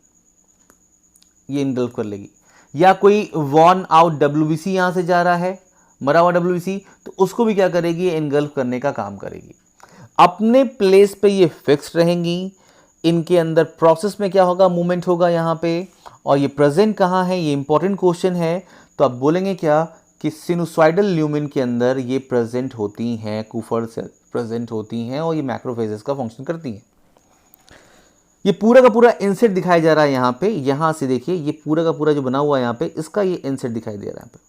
ये इनगल्फ कर लेगी। या कोई वॉर्न आउट डब्ल्यूबीसी यहां से जा रहा है, मरा हुआ डब्ल्यूबीसी, तो उसको भी क्या करेगी, ये इनगल्फ करने का काम करेगी। अपने प्लेस पे ये फिक्स्ड रहेंगी, इनके अंदर प्रोसेस में क्या होगा, मूवमेंट होगा यहाँ पे, और ये प्रेजेंट कहाँ है, ये इंपॉर्टेंट क्वेश्चन है। तो आप बोलेंगे क्या कि सिनुसाइडल ल्यूमेन के अंदर ये प्रेजेंट होती हैं, कुफर सेल प्रेजेंट होती हैं, और ये मैक्रोफेजेस का फंक्शन करती हैं। ये पूरा का पूरा इंसेट दिखाया जा रहा है यहाँ पे, यहाँ से देखिए ये पूरा का पूरा जो बना हुआ है यहाँ पे, इसका ये इंसेट दिखाई दे रहा है यहाँ पे,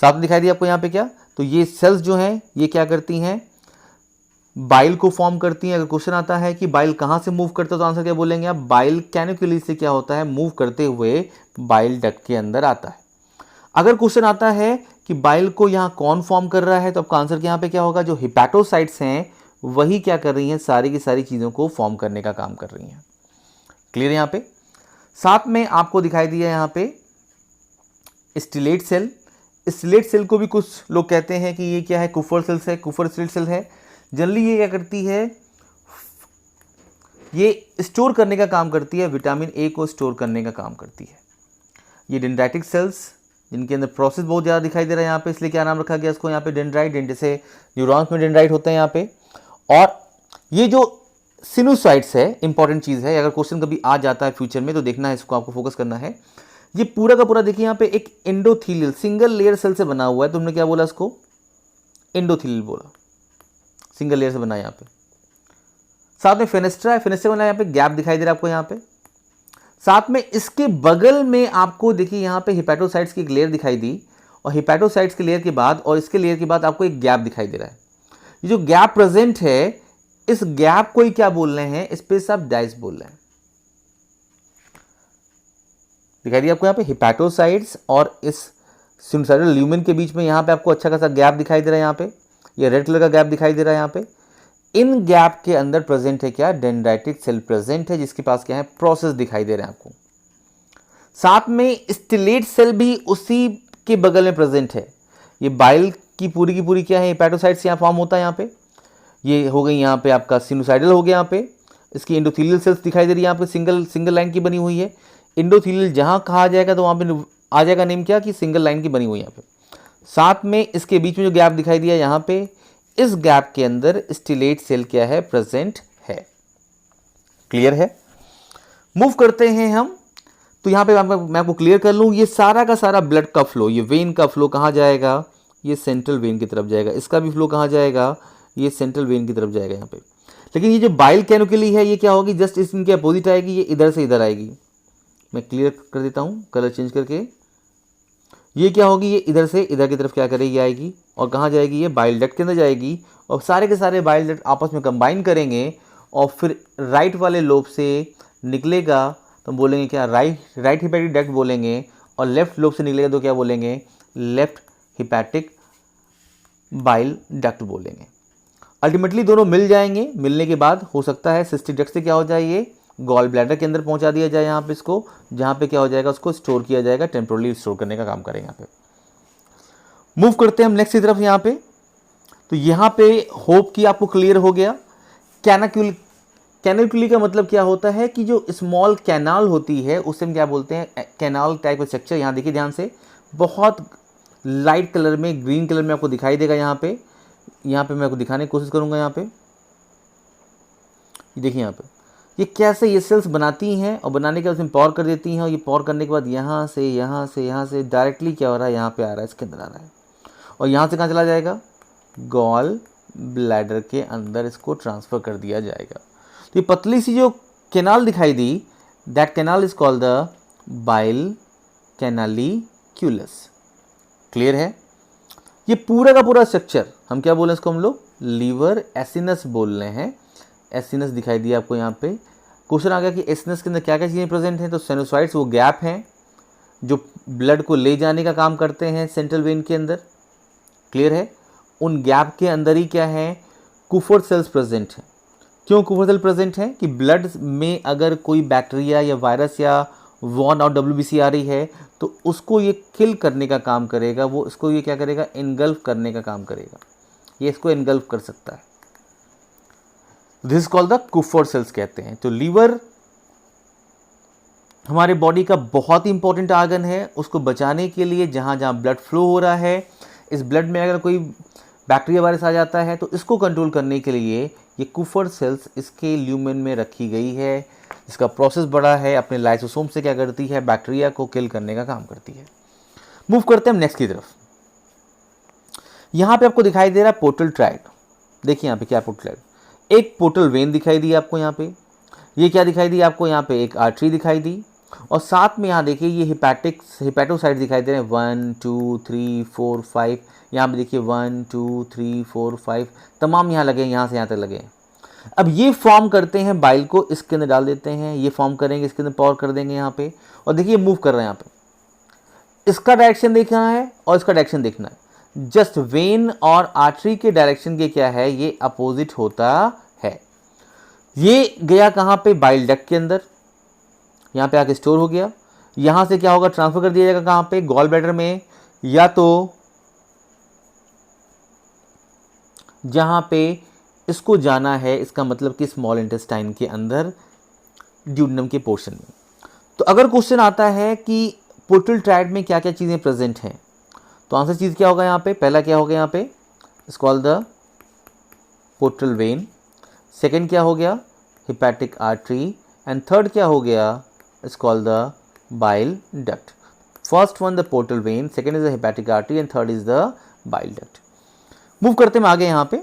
साथ में दिखाई दिया आपको यहाँ पे क्या। तो ये सेल्स जो हैं ये क्या करती हैं, बाइल को फॉर्म करती हैं। अगर क्वेश्चन आता है कि बाइल कहाँ से मूव करता है तो आंसर क्या बोलेंगे आप, बाइल कैनिकुली से क्या होता है, मूव करते हुए बाइल डक्ट के अंदर आता है। अगर क्वेश्चन आता है कि बाइल को यहाँ कौन फॉर्म कर रहा है तो आपका आंसर यहाँ पे क्या होगा, जो हिपैटोसाइट्स हैं वही क्या कर रही हैं, सारी की सारी चीज़ों को फॉर्म करने का काम कर रही हैं। क्लियर है यहाँ पे। साथ में आपको दिखाई दिया यहाँ पे स्टिलेट सेल। स्टिलेट सेल को भी कुछ लोग कहते हैं कि ये क्या है, कुफर सेल्स है, कुफर स्टिलेट सेल है। जनरली ये क्या करती है, ये स्टोर करने का काम करती है, विटामिन ए को स्टोर करने का काम करती है। ये डेंड्राइटिक सेल्स जिनके अंदर प्रोसेस बहुत ज़्यादा दिखाई दे रहा है यहाँ पे, इसलिए क्या नाम रखा गया इसको यहाँ पे, डेंड्राइट। जैसे न्यूरॉन्स में डेंड्राइट होते हैं यहाँ पे। और ये जो सिनुसाइड्स है, इंपॉर्टेंट चीज़ है, अगर क्वेश्चन कभी आ जाता है फ्यूचर में तो देखना है, इसको आपको फोकस करना है। ये पूरा का पूरा देखिए यहाँ पे एक एंडोथीलियल सिंगल लेयर सेल से बना हुआ है। तुमने क्या बोला इसको, एंडोथीलियल बोला, सिंगल लेयर से बना है यहाँ पे। साथ में फेनेस्ट्रा है, फेनेस्ट्रा बना यहाँ पे, गैप दिखाई दे रहा है आपको यहाँ पे। साथ में इसके बगल में आपको देखिए यहाँ पे हिपैटोसाइट्स की एक लेयर दिखाई दी, और हिपैटोसाइट्स की लेयर के बाद और इसके लेयर के बाद आपको एक गैप दिखाई दे रहा है। ये जो गैप प्रेजेंट है, इस गैप को ही क्या बोल रहे हैं, स्पेस ऑफ डाइस बोल रहे हैं। दिखाई दिया आपको यहाँ पे हिपैटोसाइट्स और इस सिनुसाइडल ल्यूमेन के बीच में यहाँ पे आपको अच्छा खासा गैप दिखाई दे रहा है। यहाँ पे ये रेड कलर का गैप दिखाई दे रहा है यहाँ पे। इन गैप के अंदर प्रेजेंट है क्या, डेंड्राइटिक सेल प्रेजेंट है, जिसके पास क्या है, प्रोसेस दिखाई दे रहे हैं आपको। साथ में स्टिलेट सेल भी उसी के बगल में प्रेजेंट है। ये बाइल की पूरी क्या है, हिपैटोसाइट्स यहाँ फॉर्म होता है यहाँ पे। ये हो गई यहाँ पे आपका सिनुसाइडल हो गया यहाँ पे। इसकी एंडोथीलियल सेल्स दिखाई दे रही है यहाँ पे, सिंगल लाइन की बनी हुई है। एंडोथीलियल जहाँ कहा जाएगा तो वहाँ पे आ जाएगा नेम क्या, कि सिंगल लाइन की बनी हुई है यहाँ पे। साथ में इसके बीच में जो गैप दिखाई दिया यहाँ पे, इस गैप के अंदर स्टिलेट सेल क्या है, प्रेजेंट है। क्लियर है। मूव करते हैं हम, तो यहाँ पे मैं आपको क्लियर कर लूँ, ये सारा का सारा ब्लड का फ्लो, ये वेन का फ्लो कहाँ जाएगा, ये सेंट्रल वेन की तरफ जाएगा। इसका भी फ्लो कहाँ जाएगा, ये सेंट्रल वेन की तरफ जाएगा यहाँ पे। लेकिन ये जो बाइल कैनुकली है ये क्या होगी, जस्ट इनके अपोजिट आएगी, ये इधर से इधर आएगी। मैं क्लियर कर देता हूँ कलर चेंज करके। ये क्या होगी, ये इधर से इधर की तरफ क्या करेगी, आएगी, और कहाँ जाएगी, ये बाइल डक्ट के अंदर जाएगी, और सारे के सारे बाइल डक्ट आपस में कंबाइन करेंगे, और फिर राइट वाले लोब से निकलेगा तो बोलेंगे क्या, राइट हिपैटिक डक्ट बोलेंगे, और लेफ्ट लोब से निकलेगा तो क्या बोलेंगे, लेफ्ट हिपैटिक बाइल डक्ट बोलेंगे। अल्टीमेटली दोनों मिल जाएंगे, मिलने के बाद हो सकता है सिस्टिक डक्ट से क्या हो जाए, ये गॉल ब्लैडर के अंदर पहुंचा दिया जाए यहाँ पे इसको, जहाँ पे क्या हो जाएगा, उसको स्टोर किया जाएगा, टेम्पोरली स्टोर करने का काम करेंगे यहाँ पे। मूव करते हैं हम नेक्स्ट की तरफ यहाँ पे। तो यहाँ पे होप कि आपको क्लियर हो गया। कैनाक्यूली का मतलब क्या होता है कि जो स्मॉल कैनाल होती है उसे हम क्या बोलते हैं, कैनाल टाइप ऑफ स्ट्रक्चर। यहाँ देखिए ध्यान से, बहुत लाइट कलर में, ग्रीन कलर में आपको दिखाई देगा यहाँ पे मैं आपको दिखाने की कोशिश करूँगा। यहाँ पे देखिए, यहाँ पे ये कैसे ये सेल्स बनाती हैं, और बनाने के बाद उसमें पॉर कर देती हैं, और ये पॉर करने के बाद यहाँ से डायरेक्टली क्या हो रहा है, यहाँ पे आ रहा है, इसके अंदर आ रहा है, और यहाँ से कहाँ चला जाएगा, गॉल ब्लैडर के अंदर इसको ट्रांसफ़र कर दिया जाएगा। तो ये पतली सी जो कैनाल दिखाई दी, that canal is called the bile canaliculus. Clear है। ये पूरा का पूरा स्ट्रक्चर हम क्या बोल रहे हैं, इसको हम लोग लीवर एसिनस बोल रहे हैं। एसिनस दिखाई दिया आपको यहाँ पे। क्वेश्चन आ गया कि एसिनस के अंदर क्या क्या चीज़ें प्रेजेंट हैं, तो सेनोसाइड्स वो गैप हैं जो ब्लड को ले जाने का काम करते हैं सेंट्रल वेन के अंदर। क्लियर है। उन गैप के अंदर ही क्या है, कुफर सेल्स प्रेजेंट हैं। क्यों कुफर सेल प्रेजेंट हैं, कि ब्लड में अगर कोई बैक्टीरिया या वायरस या वॉन और WBC आ रही है तो उसको ये किल करने का काम करेगा, वो इसको ये क्या करेगा, इनगल्फ करने का काम करेगा, ये इसको इनगल्फ कर सकता है। This called the Kufar sales कहते हैं। तो लीवर हमारे बॉडी का बहुत ही इंपॉर्टेंट आर्गन है। उसको बचाने के लिए जहाँ जहाँ ब्लड फ्लो हो रहा है, इस ब्लड में अगर कोई बैक्टीरिया वायरस आ जाता है तो इसको कंट्रोल करने के लिए ये कुफर सेल्स इसके ल्यूमेन में रखी गई है। इसका प्रोसेस बड़ा है, अपने लाइसोसोम से क्या करती है, बैक्टीरिया को किल करने का काम करती है। मूव करते हैं हम नेक्स्ट की तरफ। यहाँ पे आपको दिखाई दे रहा है पोर्टल ट्रैक्ट। देखिए यहाँ पे क्या पोर्टल ट्रैक्ट, एक पोर्टल वेन दिखाई दी आपको यहाँ पे। ये क्या दिखाई दी आपको, यहाँ पे एक आर्टरी दिखाई दी। और साथ में यहाँ देखिए ये हिपैटोसाइट दिखाई दे रहे हैं 1 2 3 4 5, यहाँ पे देखिए 1 2 3 4 5 तमाम यहाँ लगे हैं, यहाँ से यहाँ तक लगे हैं। अब ये फॉर्म करते हैं बाइल को, इसके अंदर डाल देते हैं, ये फॉर्म करेंगे, इसके अंदर पावर कर देंगे यहाँ पे, और देखिए मूव कर रहे हैं यहाँ पे। इसका डायरेक्शन देखना है और इसका डायरेक्शन देखना है। जस्ट वेन और आर्टरी के डायरेक्शन के क्या है, ये अपोजिट होता है। ये गया कहाँ पे, बाइल डक्ट के अंदर, यहाँ पे आके स्टोर हो गया। यहाँ से क्या होगा, ट्रांसफर कर दिया जाएगा कहाँ पे, गॉल ब्लैडर में, या तो जहाँ पे इसको जाना है, इसका मतलब कि स्मॉल इंटेस्टाइन के अंदर ड्यूडेनम के पोर्शन में। तो अगर क्वेश्चन आता है कि पोर्टल ट्रैक्ट में क्या क्या चीज़ें प्रेजेंट हैं, तो आंसर चीज़ क्या होगा यहाँ पे, पहला क्या होगा यहाँ पे, it's called the portal vein, second क्या हो गया, हिपैटिक आर्टरी, एंड थर्ड क्या हो गया, it's called the bile duct. First one the portal vein, second is the hepatic artery, and third is the bile duct. Move करते हैं आगे यहाँ पे।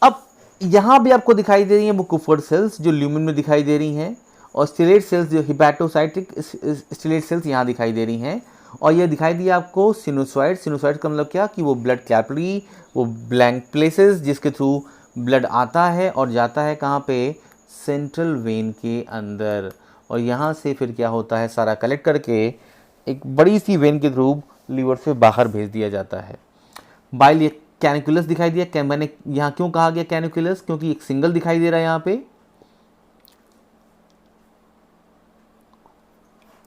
अब यहाँ भी आपको दिखाई दे रही है वो कुफर सेल्स जो ल्यूमेन में दिखाई दे रही हैं, और स्टिलेट सेल्स जो हिपैटोसाइटिक स्टिलेट सेल्स यहाँ दिखाई दे रही हैं, और ये दिखाई दिया आपको सिनुसॉइड। सिनुसॉइड का मतलब क्या, कि वो ब्लड कैपिलरी, वो ब्लैंक प्लेसेस जिसके थ्रू ब्लड आता है और जाता है कहाँ पे, सेंट्रल वेन के अंदर, और यहाँ से फिर क्या होता है, सारा कलेक्ट करके एक बड़ी सी वेन के थ्रू लीवर से बाहर भेज दिया जाता है। बाइल ये कैनिकुलस दिखाई दिया, मैंने यहाँ क्यों कहा गया कैनिकुलस, क्योंकि एक सिंगल दिखाई दे रहा है यहाँ पे,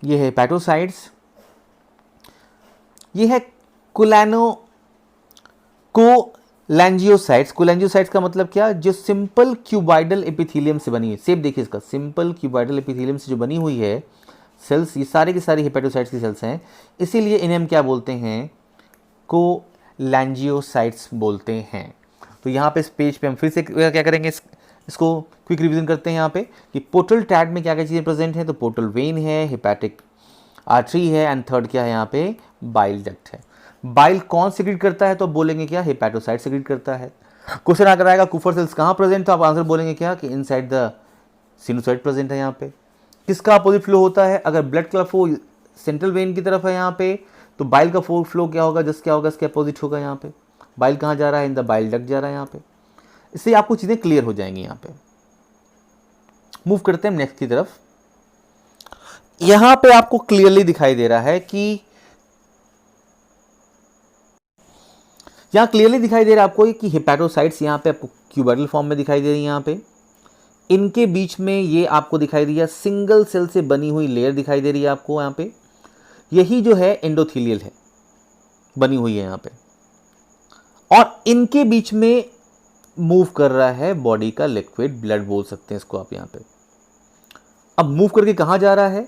ये है हेपेटोसाइट्स, ये है कोलैंजियोसाइट्स। कोलैंजियोसाइट्स का मतलब क्या, जो सिंपल क्यूबाइडल एपिथेलियम से बनी है, शेप देखिए इसका, सिंपल क्यूबाइडल एपिथेलियम से जो बनी हुई है सेल्स, ये सारे की सारी हेपेटोसाइट्स की सेल्स हैं, इसीलिए इन्हें हम क्या बोलते हैं, कोलैंजियोसाइट्स बोलते हैं। तो यहाँ पे इस पेज पे हम फिर से क्या करेंगे, इसको क्विक रिवीजन करते हैं यहाँ पे, कि पोर्टल ट्रैक्ट में क्या क्या चीज़ें प्रेजेंट हैं, तो पोर्टल वेन है, हिपैटिक आर्टरी है, एंड थर्ड क्या है यहाँ पे, बाइल डक्ट है। बाइल कौन सिक्रीट करता है, तो बोलेंगे क्या, हेपेटोसाइट सिक्रीट करता है। क्वेश्चन अगर आएगा कुफर सेल्स कहाँ प्रेजेंट, तो आप आंसर बोलेंगे क्या, कि इनसाइड द सिनुसॉइड प्रेजेंट है। यहाँ पे किसका अपोजिट फ्लो होता है, अगर ब्लड का फ्लो सेंट्रल वेन की तरफ है यहाँ पे, तो बाइल का फ्लो क्या होगा, जस्ट क्या होगा, इसके अपोजिट होगा। यहाँ पे बाइल कहाँ जा रहा है, इन द बाइल डक्ट जा रहा है यहाँ पे। इससे आपको चीज़ें क्लियर हो जाएंगी। यहाँ पे मूव करते हैं नेक्स्ट की तरफ। यहाँ पे आपको क्लियरली दिखाई दे रहा है कि यहाँ क्लियरली दिखाई दे रहा है आपको कि हेपेटोसाइट्स यहाँ पे आपको क्यूबाइडल फॉर्म में दिखाई दे रही है। यहाँ पे इनके बीच में ये आपको दिखाई दिया सिंगल सेल से बनी हुई लेयर दिखाई दे रही है आपको यहाँ पे, यही जो है एंडोथीलियल है, बनी हुई है यहाँ पे, और इनके बीच में मूव कर रहा है बॉडी का लिक्विड ब्लड, बोल सकते हैं इसको आप यहाँ पे। अब मूव करके कहाँ जा रहा है,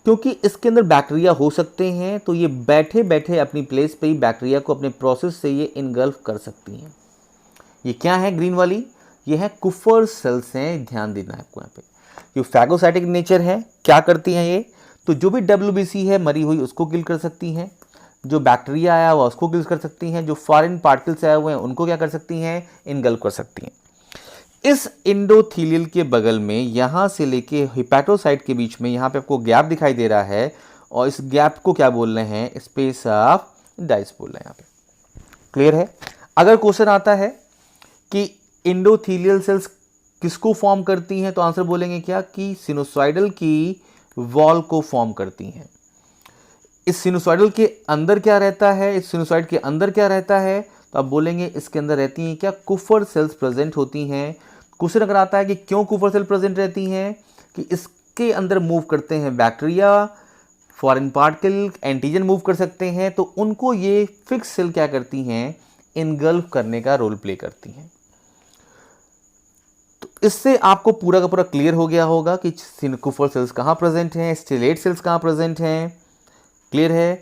क्योंकि इसके अंदर बैक्टीरिया हो सकते हैं, तो ये बैठे बैठे अपनी प्लेस पे ही बैक्टीरिया को अपने प्रोसेस से ये इनगल्फ कर सकती हैं। ये क्या है ग्रीन वाली, ये है कुफर सेल्स हैं, ध्यान देना है आपको यहाँ पे। ये फैगोसाइटिक नेचर है, क्या करती हैं ये, तो जो भी WBC है मरी हुई उसको किल कर सकती हैं, जो बैक्टीरिया आया हुआ उसको किल कर सकती हैं, जो फॉरेन पार्टिकल्स आए हुए हैं उनको क्या कर सकती हैं, इनगल्फ कर सकती हैं। इस एंडोथीलियल के बगल में यहाँ से लेके हिपैटोसाइट के बीच में यहाँ पे आपको गैप दिखाई दे रहा है, और इस गैप को क्या बोल रहे हैं, स्पेस ऑफ डाइस बोल रहे हैं यहाँ पे। क्लियर है। अगर क्वेश्चन आता है कि एंडोथीलियल सेल्स किसको फॉर्म करती हैं, तो आंसर बोलेंगे क्या, कि सिनुसॉइडल की वॉल को फॉर्म करती हैं। इस सिनुसॉइडल के अंदर क्या रहता है, इस सिनुसॉइड के अंदर क्या रहता है, तो आप बोलेंगे इसके अंदर रहती हैं क्या, कुफर सेल्स प्रेजेंट होती हैं। क्वेश्चन अगर आता है कि क्यों कुफर सेल प्रेजेंट रहती हैं, कि इसके अंदर मूव करते हैं bacteria, foreign particle, antigen move कर सकते हैं, तो उनको ये फिक्स सेल क्या करती हैं, इनगल्फ करने का रोल प्ले करती हैं। तो इससे आपको पूरा का पूरा क्लियर हो गया होगा कि कुफर सेल्स कहाँ प्रेजेंट हैं, स्टिलेट सेल्स कहाँ प्रेजेंट हैं, क्लियर है,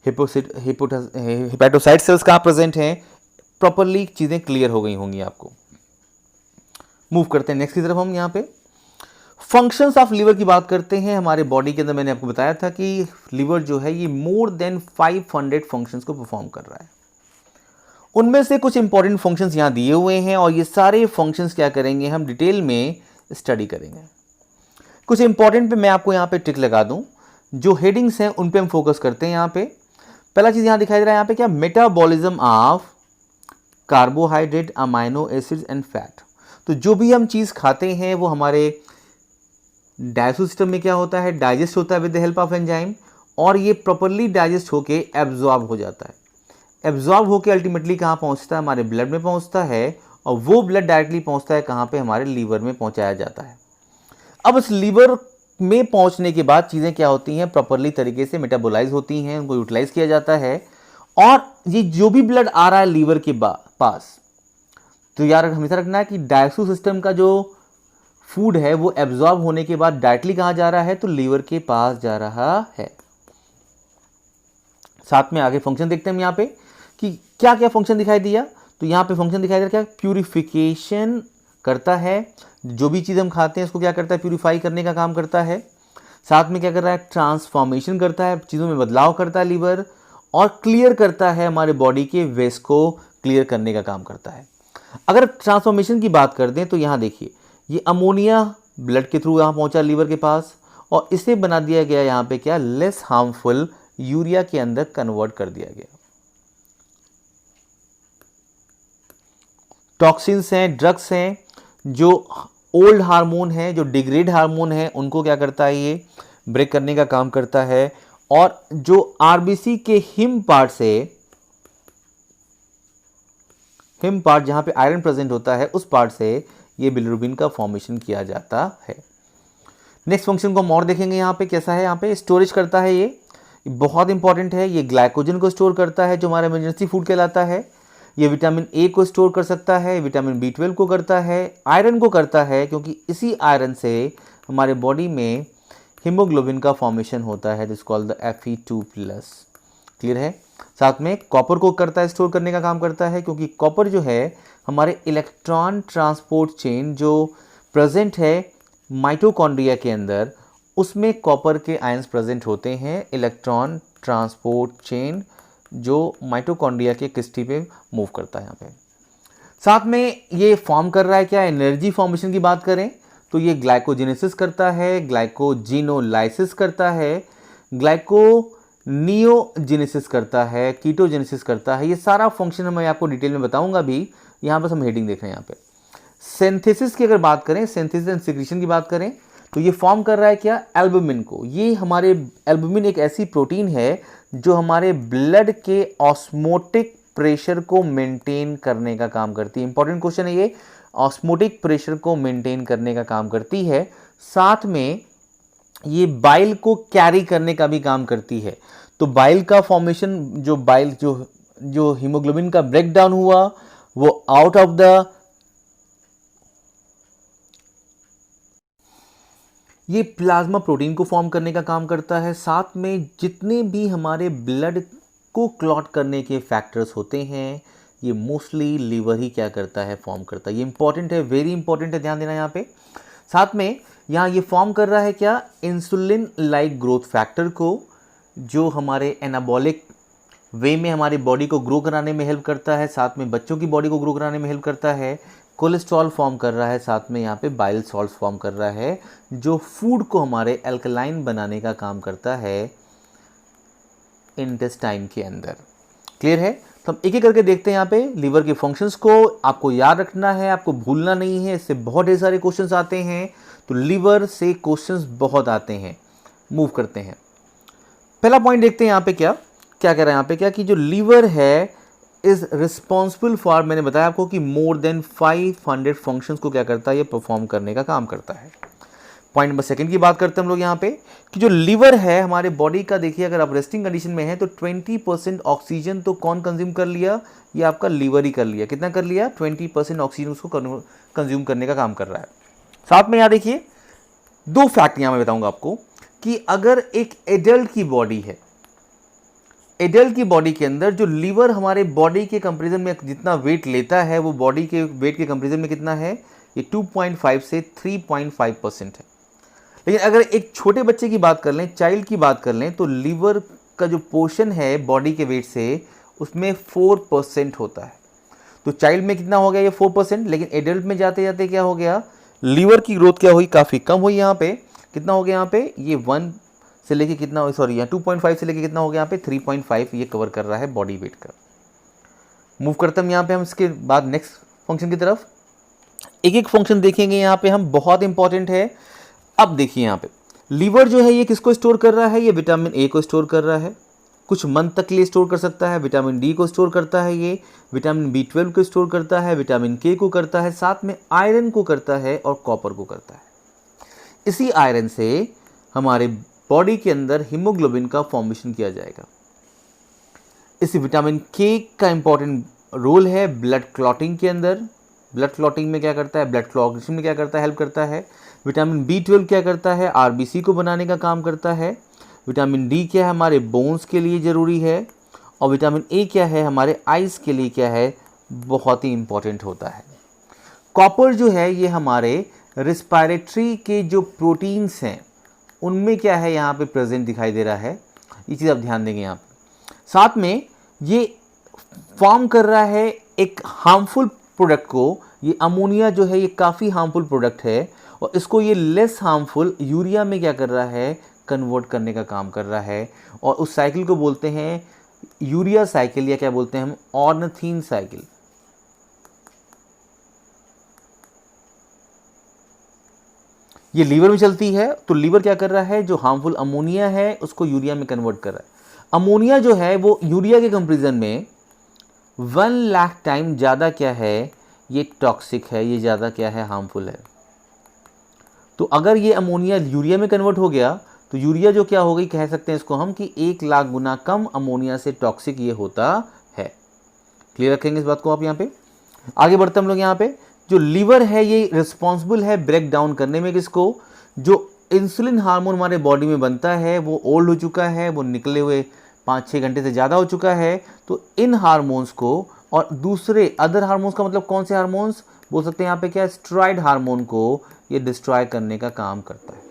हेपेटोसाइट सेल्स कहाँ प्रेजेंट हैं, प्रॉपरली चीज़ें क्लियर हो गई होंगी आपको। मूव करते हैं नेक्स्ट की तरफ हम। यहाँ पे फंक्शंस ऑफ लिवर की बात करते हैं। हमारे बॉडी के अंदर मैंने आपको बताया था कि लिवर जो है ये मोर देन 500 फंक्शंस को परफॉर्म कर रहा है। उनमें से कुछ इंपॉर्टेंट फंक्शंस यहाँ दिए हुए हैं, और ये सारे फंक्शंस क्या करेंगे, हम डिटेल में स्टडी करेंगे। कुछ इंपॉर्टेंट पे मैं आपको यहाँ पे टिक लगा दूं जो हेडिंग्स हैं उन पे हम फोकस करते हैं। यहाँ पे पहला चीज़ यहाँ दिखाई दे रहा है, यहाँ पे क्या, metabolism of carbohydrate, amino acids and fat. तो जो भी हम चीज़ खाते हैं वो हमारे डाइजेस्टिव सिस्टम में क्या होता है, डाइजेस्ट होता है with the help of enzyme, और ये प्रॉपरली डाइजेस्ट होके एब्जॉर्ब हो जाता है। एब्जॉर्ब होके अल्टीमेटली कहाँ पहुँचता है, हमारे ब्लड में पहुँचता है, और वो ब्लड डायरेक्टली पहुँचता है कहाँ पे, हमारे लीवर में पहुँचाया जाता है। अब इस लीवर में पहुँचने के बाद चीज़ें क्या होती हैं, प्रॉपरली तरीके से मेटाबोलाइज होती हैं, उनको यूटिलाइज किया जाता है, और ये जो भी ब्लड आ रहा है लीवर के पास, तो यार हमेशा रखना है कि डाइजेस्टिव सिस्टम का जो फूड है वो एब्जॉर्ब होने के बाद डायरेक्टली कहाँ जा रहा है, तो लीवर के पास जा रहा है। साथ में आगे फंक्शन देखते हैं हम यहाँ पे कि क्या क्या फंक्शन दिखाई दिया। तो यहाँ पे फंक्शन दिखाई दे रहा है, क्या, प्यूरिफिकेशन करता है, जो भी चीज़ हम खाते हैं उसको क्या करता है, प्यूरिफाई करने का काम करता है। साथ में क्या कर रहा है, ट्रांसफॉर्मेशन करता है, चीज़ों में बदलाव करता है लीवर, और क्लियर करता है, हमारे बॉडी के वेस्ट को क्लियर करने का काम करता है। अगर ट्रांसफॉर्मेशन की बात कर दें तो यहाँ देखिए, ये अमोनिया ब्लड के थ्रू यहाँ पहुँचा लीवर के पास, और इसे बना दिया गया यहाँ पे क्या, लेस हार्मफुल यूरिया के अंदर कन्वर्ट कर दिया गया। टॉक्सिन्स हैं, ड्रग्स हैं, जो ओल्ड हार्मोन है, जो डिग्रेड हार्मोन है, उनको क्या करता है, ये ब्रेक करने का काम करता है। और जो आरबीसी के हिम पार्ट से, हिम पार्ट जहां पे आयरन प्रेजेंट होता है, उस पार्ट से ये बिलिरुबिन का फॉर्मेशन किया जाता है। नेक्स्ट फंक्शन को हम और देखेंगे यहाँ पे कैसा है। यहाँ पे स्टोरेज करता है, ये बहुत इंपॉर्टेंट है। ये ग्लाइकोजन को स्टोर करता है जो हमारा इमरजेंसी फूड कहलाता है। ये विटामिन ए को स्टोर कर सकता है, विटामिन B12 को करता है, आयरन को करता है, क्योंकि इसी आयरन से हमारे बॉडी में हीमोग्लोबिन का फॉर्मेशन होता है, this called the Fe2+। Clear है। साथ में कॉपर को करता है, स्टोर करने का काम करता है, क्योंकि कॉपर जो है हमारे इलेक्ट्रॉन ट्रांसपोर्ट चेन जो प्रेजेंट है माइटोकॉन्ड्रिया के अंदर, उसमें कॉपर के आयंस प्रेजेंट होते हैं। इलेक्ट्रॉन ट्रांसपोर्ट चेन जो माइटोकॉन्ड्रिया के क्रिस्टी पे मूव करता है यहाँ पे। साथ में ये फॉर्म कर रहा है क्या, एनर्जी फॉर्मेशन की बात करें तो ये ग्लाइकोजेनेसिस करता है, ग्लाइकोजिनोलाइसिस करता है, ग्लाइकोनियोजेनेसिस करता है, कीटोजेनेसिस करता है। ये सारा फंक्शन मैं आपको डिटेल में बताऊंगा भी, यहाँ बस हम हेडिंग देख रहे हैं। यहाँ पे सिंथेसिस की अगर बात करें, सिंथेसिस एंड सिक्रीशन की बात करें, तो ये फॉर्म कर रहा है क्या, एल्बुमिन को। ये हमारे एल्बुमिन एक ऐसी प्रोटीन है जो हमारे ब्लड के ऑस्मोटिक प्रेशर को मेंटेन करने का काम करती है। इंपॉर्टेंट क्वेश्चन है ये, ऑस्मोटिक प्रेशर को मेंटेन करने का काम करती है। साथ में ये बाइल को कैरी करने का भी काम करती है। तो बाइल का फॉर्मेशन, जो बाइल जो हीमोग्लोबिन का ब्रेक डाउन हुआ वो आउट ऑफ द, ये प्लाज्मा प्रोटीन को फॉर्म करने का काम करता है। साथ में जितने भी हमारे ब्लड को क्लॉट करने के फैक्टर्स होते हैं, ये मोस्टली लीवर ही क्या करता है, फॉर्म करता है। ये इंपॉर्टेंट है, वेरी इंपॉर्टेंट है, ध्यान देना यहाँ पे। साथ में यहाँ ये फॉर्म कर रहा है क्या, इंसुलिन लाइक ग्रोथ फैक्टर को, जो हमारे एनाबॉलिक वे में हमारी बॉडी को ग्रो कराने में हेल्प करता है। साथ में बच्चों की बॉडी को ग्रो कराने में हेल्प करता है। कोलेस्ट्रॉल फॉर्म कर रहा है, साथ में यहाँ पे बाइल सॉल्ट्स फॉर्म कर रहा है, जो फूड को हमारे एल्कलाइन बनाने का काम करता है इंटेस्टाइन के अंदर। क्लियर है। तो हम एक एक करके देखते हैं यहाँ पे लीवर के फंक्शंस को। आपको याद रखना है, आपको भूलना नहीं है, इससे बहुत ढेर सारे क्वेश्चंस आते हैं। तो लीवर से क्वेश्चंस बहुत आते हैं। मूव करते हैं, पहला पॉइंट देखते हैं यहाँ पे क्या क्या कह रहा है यहाँ पे क्या, कि जो लीवर है इज रिस्पॉन्सिबल फॉर, मैंने बताया आपको कि मोर देन 500 फंक्शंस को क्या करता है, ये परफॉर्म करने का काम करता है। पॉइंट नंबर सेकंड की बात करते हैं हम लोग यहाँ पे, कि जो लीवर है हमारे बॉडी का, देखिए अगर आप रेस्टिंग कंडीशन में है तो 20% ऑक्सीजन तो कौन कंज्यूम कर लिया, ये आपका लीवर ही कर लिया। कितना कर लिया, 20% ऑक्सीजन उसको कंज्यूम करने का काम कर रहा है। साथ में यहाँ देखिए दो फैक्ट यहाँ मैं बताऊंगा आपको, कि अगर एक एडल्ट की बॉडी है, एडल्ट की बॉडी के अंदर जो लीवर हमारे बॉडी के कंपैरिजन में जितना वेट लेता है, वो बॉडी के वेट के कंपैरिजन में कितना है, ये 2.5 से 3.5% है। लेकिन अगर एक छोटे बच्चे की बात कर लें, चाइल्ड की बात कर लें, तो लीवर का जो पोर्शन है बॉडी के वेट से, उसमें 4% होता है। तो चाइल्ड में कितना हो गया, ये 4%। लेकिन एडल्ट में जाते जाते क्या हो गया, लीवर की ग्रोथ क्या हुई, काफ़ी कम हुई। यहाँ पे कितना हो गया, यहाँ पे ये 1 से लेके कितना, सॉरी यहाँ 2.5 से लेके कितना हो गया यहाँ पे 3.5 ये कवर कर रहा है बॉडी वेट का। मूव करते हम यहाँ पे हम इसके बाद नेक्स्ट फंक्शन की तरफ। एक एक फंक्शन देखेंगे यहाँ पे हम, बहुत इंपॉर्टेंट है। अब देखिए यहाँ पे लीवर जो है ये किसको स्टोर कर रहा है, ये विटामिन ए को स्टोर कर रहा है, कुछ मंथ तक के लिए स्टोर कर सकता है। विटामिन डी को स्टोर करता है, ये विटामिन B12 को स्टोर करता है, विटामिन के को करता है, साथ में आयरन को करता है और कॉपर को करता है। इसी आयरन से हमारे बॉडी के अंदर हीमोग्लोबिन का फॉर्मेशन किया जाएगा। इस विटामिन के का इंपॉर्टेंट रोल है ब्लड क्लॉटिंग के अंदर। ब्लड क्लॉटिंग में क्या करता है, ब्लड क्लॉटिंग में क्या करता है, हेल्प करता है। विटामिन B12 क्या करता है, आरबीसी को बनाने का काम करता है। विटामिन डी क्या है, हमारे बोन्स के लिए ज़रूरी है। और विटामिन ए क्या है, हमारे आइज़ के लिए क्या है, बहुत ही इंपॉर्टेंट होता है। कॉपर जो है ये हमारे रिस्पायरेटरी के जो प्रोटीन्स हैं उनमें क्या है यहाँ पे प्रेजेंट दिखाई दे रहा है, ये चीज़ आप ध्यान देंगे यहाँ पे। साथ में ये फॉर्म कर रहा है एक हार्मफुल प्रोडक्ट को, ये अमोनिया जो है ये काफ़ी हार्मफुल प्रोडक्ट है और इसको ये लेस हार्मफुल यूरिया में क्या कर रहा है, कन्वर्ट करने का काम कर रहा है। और उस साइकिल को बोलते हैं यूरिया साइकिल, या क्या बोलते हैं हम, ऑर्निथीन साइकिल। ये लीवर में चलती है, तो लीवर क्या कर रहा है, जो हार्मफुल अमोनिया है उसको यूरिया में कन्वर्ट कर रहा है। अमोनिया जो है वो यूरिया के कंपेरिजन में 1 लाख टाइम ज़्यादा क्या है, ये टॉक्सिक है, ये ज़्यादा क्या है, हार्मफुल है। तो अगर ये अमोनिया यूरिया में कन्वर्ट हो गया तो यूरिया जो क्या हो गई, कह सकते हैं इसको हम कि 1 लाख गुना कम अमोनिया से टॉक्सिक ये होता है। क्लियर रखेंगे इस बात को आप यहाँ पे। आगे बढ़ते हम लोग यहाँ पे। जो लीवर है ये रिस्पॉन्सिबल है ब्रेक डाउन करने में किसको, जो इंसुलिन हार्मोन हमारे बॉडी में बनता है वो ओल्ड हो चुका है, वो निकले हुए 5-6 घंटे से ज़्यादा हो चुका है। तो इन हार्मोन्स को और दूसरे अदर हार्मोन्स का मतलब कौन से हार्मोन्स बोल सकते हैं यहाँ पे, क्या स्टेरॉइड हार्मोन को ये डिस्ट्रॉय करने का काम करता है।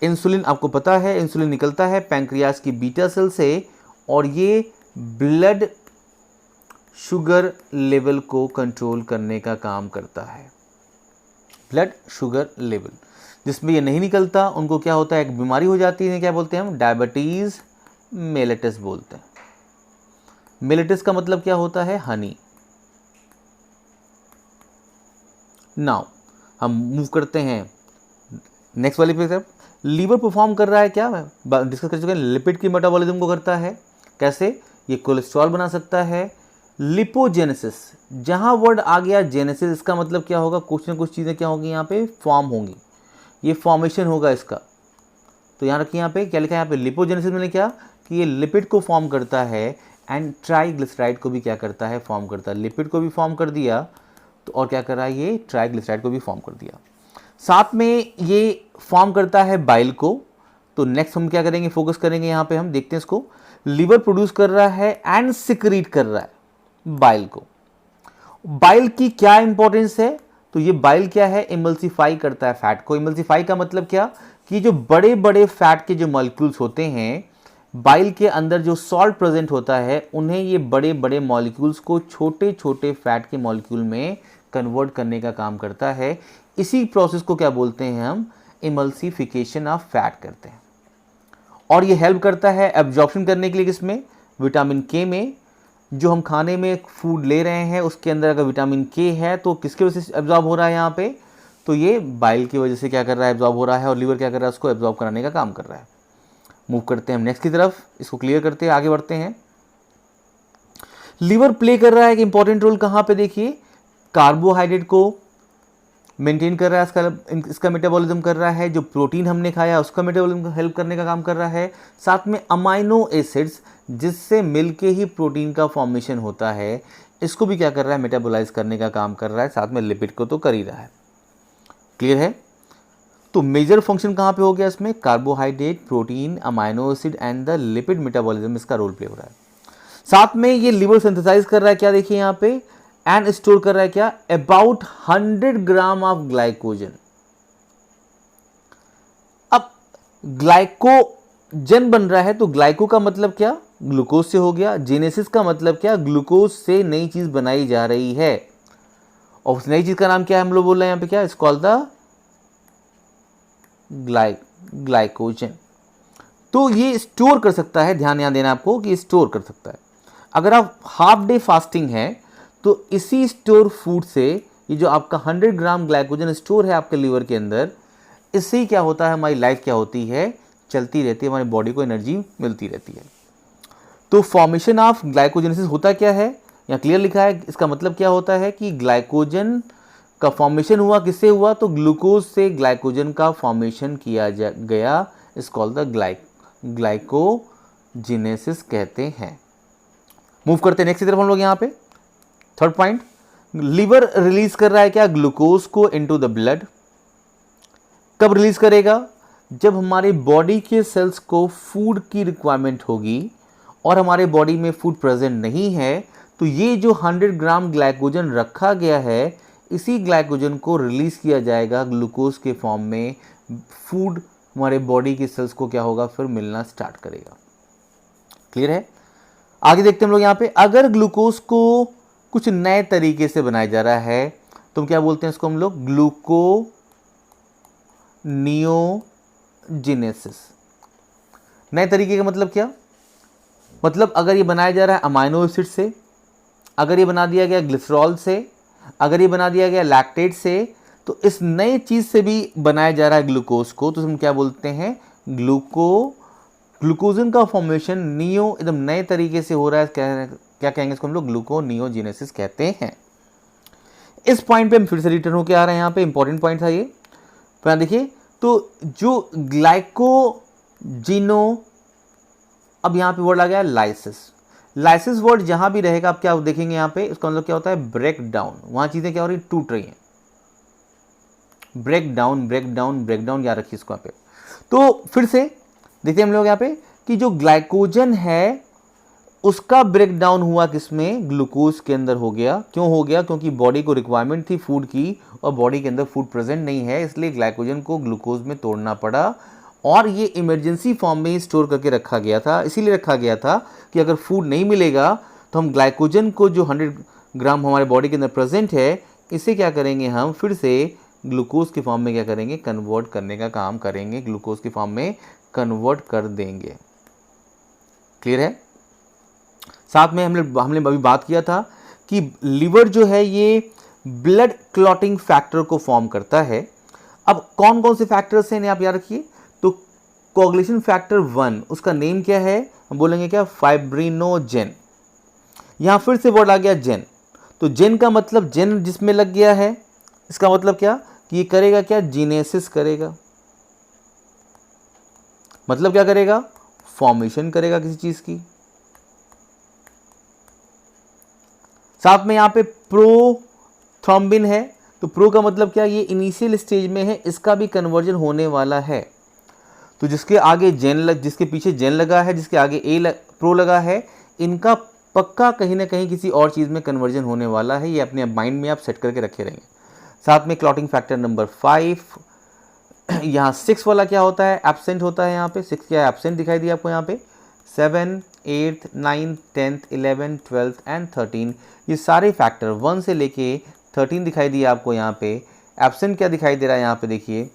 इंसुलिन आपको पता है, इंसुलिन निकलता है पैंक्रियास की बीटा सेल से और ये ब्लड शुगर लेवल को कंट्रोल करने का काम करता है। ब्लड शुगर लेवल जिसमें ये नहीं निकलता उनको क्या होता है, एक बीमारी हो जाती है, क्या बोलते हैं हम, डायबिटीज़ मेलिटस बोलते हैं। मेलिटस का मतलब क्या होता है, हनी। नाउ हम मूव करते हैं नेक्स्ट वाली पे तरफ। लीवर परफॉर्म कर रहा है क्या, डिस्कस कर चुके हैं, लिपिड की मेटाबॉलिज्म को करता है। कैसे, ये कोलेस्ट्रॉल बना सकता है। लिपोजेनेसिस, जहाँ वर्ड आ गया जेनेसिस, इसका मतलब क्या होगा, कुछ ना कुछ चीज़ें क्या होंगी यहाँ पे फॉर्म होंगी, ये फॉर्मेशन होगा इसका। तो यहाँ रखिए, यहाँ पे क्या लिखा है, यहाँ पे लिपोजेनेसिस में क्या कि ये लिपिड को फॉर्म करता है एंड ट्राइग्लिसराइड को भी क्या करता है, फॉर्म करता है। लिपिड को भी फॉर्म कर दिया तो और क्या कर रहा है, ये ट्राइग्लिसराइड को भी फॉर्म कर दिया। साथ में ये फॉर्म करता है बाइल को। तो नेक्स्ट हम क्या करेंगे, फोकस करेंगे यहाँ पे, हम देखते हैं इसको। लीवर प्रोड्यूस कर रहा है एंड सिक्रीट कर रहा है बाइल को। बाइल की क्या इंपॉर्टेंस है, तो ये बाइल क्या है, इमल्सीफाई करता है फैट को। इमल्सीफाई का मतलब क्या कि जो बड़े बड़े फैट के जो मॉलिक्यूल्स होते हैं, बाइल के अंदर जो सॉल्ट प्रेजेंट होता है, उन्हें ये बड़े बड़े मॉलिक्यूल्स को छोटे छोटे फैट के मॉलिक्यूल में कन्वर्ट करने का काम करता है। इसी प्रोसेस को क्या बोलते हैं हम, इमल्सिफिकेशन ऑफ फैट करते हैं। और ये हेल्प करता है एब्जॉर्प्शन करने के लिए, किसमें, विटामिन के में। जो हम खाने में फूड ले रहे हैं उसके अंदर अगर विटामिन के है तो किसकी वजह से एब्जॉर्ब हो रहा है यहाँ पे, तो ये बाइल की वजह से क्या कर रहा है, एब्जॉर्ब हो रहा है। और लीवर क्या कर रहा है, उसको एब्जॉर्ब कराने का काम कर रहा है। मूव करते हैं हम नेक्स्ट की तरफ, इसको क्लियर करते हैं, आगे बढ़ते हैं। लीवर प्ले कर रहा है एक इंपॉर्टेंट रोल कहाँ पे, देखिए, कार्बोहाइड्रेट को मेंटेन कर रहा है, इसका मेटाबॉलिज्म कर रहा है। जो प्रोटीन हमने खाया उसका मेटाबॉलिज्म हेल्प करने का काम कर रहा है। साथ में अमाइनो एसिड्स जिससे मिलके ही प्रोटीन का फॉर्मेशन होता है, इसको भी क्या कर रहा है, मेटाबोलाइज करने का काम कर रहा है। साथ में लिपिड को तो कर ही रहा है। क्लियर है। तो मेजर फंक्शन कहाँ पे हो गया इसमें, carbohydrate, protein, amino acid and the lipid metabolism, इसका रोल प्ले हो रहा है। साथ में ये लिवर सिंथेसाइज कर रहा है क्या, देखिए यहाँ पे, एंड स्टोर कर रहा है क्या, अबाउट 100 ग्राम ऑफ ग्लाइकोजन। अब ग्लाइकोजन बन रहा है तो ग्लाइको का मतलब क्या, ग्लूकोज से हो गया। जेनेसिस का मतलब क्या, ग्लूकोज से नई चीज बनाई जा रही है। और उस नई चीज का नाम क्या है, हम लोग बोल रहे हैं यहाँ पे, क्या, इट्स कॉल्ड द ग्लाइकोजन। तो ये स्टोर कर सकता है, ध्यान यहाँ देना आपको कि स्टोर कर सकता है। अगर आप हाफ डे फास्टिंग है तो इसी स्टोर फूड से ये जो आपका 100 ग्राम ग्लाइकोजन स्टोर है आपके लीवर के अंदर, इससे क्या होता है, हमारी लाइफ क्या होती है, चलती रहती है, हमारी बॉडी को एनर्जी मिलती रहती है। तो फॉर्मेशन ऑफ ग्लाइकोजेनेसिस होता क्या है, यहाँ क्लियर लिखा है, इसका मतलब क्या होता है कि ग्लाइकोजन का फॉर्मेशन हुआ, किससे हुआ, तो ग्लूकोज से ग्लाइकोजन का फॉर्मेशन किया गया, इस कॉल्ड द ग्लाइकोजेनेसिस कहते हैं। मूव करते हैं नेक्स्ट की तरफ हम लोग। यहाँ पे थर्ड पॉइंट, लीवर रिलीज कर रहा है क्या, ग्लूकोज को इनटू द ब्लड। कब रिलीज करेगा, जब हमारे बॉडी के सेल्स को फूड की रिक्वायरमेंट होगी और हमारे बॉडी में फूड प्रेजेंट नहीं है, तो ये जो 100 ग्राम ग्लाइकोजन रखा गया है, इसी ग्लाइकोजन को रिलीज किया जाएगा ग्लूकोज के फॉर्म में। फूड हमारे बॉडी के सेल्स को क्या होगा, फिर मिलना स्टार्ट करेगा। क्लियर है। आगे देखते हैं हम लोग यहाँ पे, अगर ग्लूकोज को कुछ नए तरीके से बनाया जा रहा है तो हम क्या बोलते हैं इसको, हम लोग ग्लूकोनियोजेनेसिस। नए तरीके का मतलब क्या, मतलब अगर ये बनाया जा रहा है अमाइनो एसिड से, अगर ये बना दिया गया ग्लिसरॉल से, अगर ये बना दिया गया लैक्टेट से, तो इस नए चीज से भी बनाया जा रहा है ग्लूकोज को, तो हम क्या बोलते हैं, ग्लूकोजन का फॉर्मेशन नियो एकदम नए तरीके से हो रहा है, क्या कहेंगे इसको हम लोग, ग्लूकोनियोजेनेसिस कहते हैं। इस पॉइंट पे हम फिर से रिटर्न होकर आ रहे हैं, यहाँ पे इंपॉर्टेंट पॉइंट था ये। तो देखिए, तो जो ग्लाइकोजिनो, अब यहाँ पे वर्ड आ गया लाइसिस। लाइसिस वर्ड जहां भी रहेगा आप क्या देखेंगे यहाँ पे, इसका मतलब क्या होता है, ब्रेक डाउन। वहां चीजें क्या हो रही, टूट रही हैं। Break down, break down, break down, याद रखिए इसको यहाँ पे। तो फिर से देखते हैं हम लोग यहाँ पे कि जो ग्लाइकोजन है उसका ब्रेक डाउन हुआ किसमें, ग्लूकोज के अंदर हो गया। क्यों हो गया, क्योंकि बॉडी को रिक्वायरमेंट थी फूड की और बॉडी के अंदर फूड प्रेजेंट नहीं है, इसलिए ग्लाइकोजन को ग्लूकोज में तोड़ना पड़ा और ये इमरजेंसी फॉर्म में स्टोर करके रखा गया था। इसीलिए रखा गया था कि अगर फूड नहीं मिलेगा तो हम ग्लाइकोजन को जो 100 ग्राम हमारे बॉडी के अंदर प्रेजेंट है, इसे क्या करेंगे, हम फिर से ग्लूकोज के फॉर्म में क्या करेंगे, कन्वर्ट करने का काम करेंगे, ग्लूकोज के फॉर्म में कन्वर्ट कर देंगे। क्लियर है। साथ में हमने अभी बात किया था कि लीवर जो है ये ब्लड क्लॉटिंग फैक्टर को फॉर्म करता है। अब कौन कौन से फैक्टर्स हैं आप याद रखिए, तो कोगुलेशन फैक्टर 1 उसका नेम क्या है, हम बोलेंगे क्या, फाइब्रिनोजेन। यहां फिर से वर्ड आ गया जेन, तो जेन का मतलब जेन जिसमें लग गया है, इसका मतलब क्या कि ये करेगा क्या, जीनेसिस करेगा। मतलब क्या करेगा, फॉर्मेशन करेगा किसी चीज की। साथ में यहां पे प्रोथ्रोम्बिन है, तो प्रो का मतलब क्या, ये इनिशियल स्टेज में है, इसका भी कन्वर्जन होने वाला है। तो जिसके आगे जिसके पीछे जेन लगा है, जिसके आगे प्रो लगा है, इनका पक्का कहीं ना कहीं किसी और चीज में कन्वर्जन होने वाला है। ये अपने माइंड में आप सेट करके रखे रहेंगे। साथ में क्लॉटिंग फैक्टर नंबर 5, यहाँ 6 वाला क्या होता है, एब्सेंट होता है। यहाँ पे 6 क्या है, एब्सेंट दिखाई दिया आपको यहाँ पे। 7, 8, 9, 10, 11, 12 एंड 13, ये सारे फैक्टर 1 से लेके 13 दिखाई दिया आपको यहाँ पे। एब्सेंट क्या दिखाई दे रहा है यहाँ पे, देखिए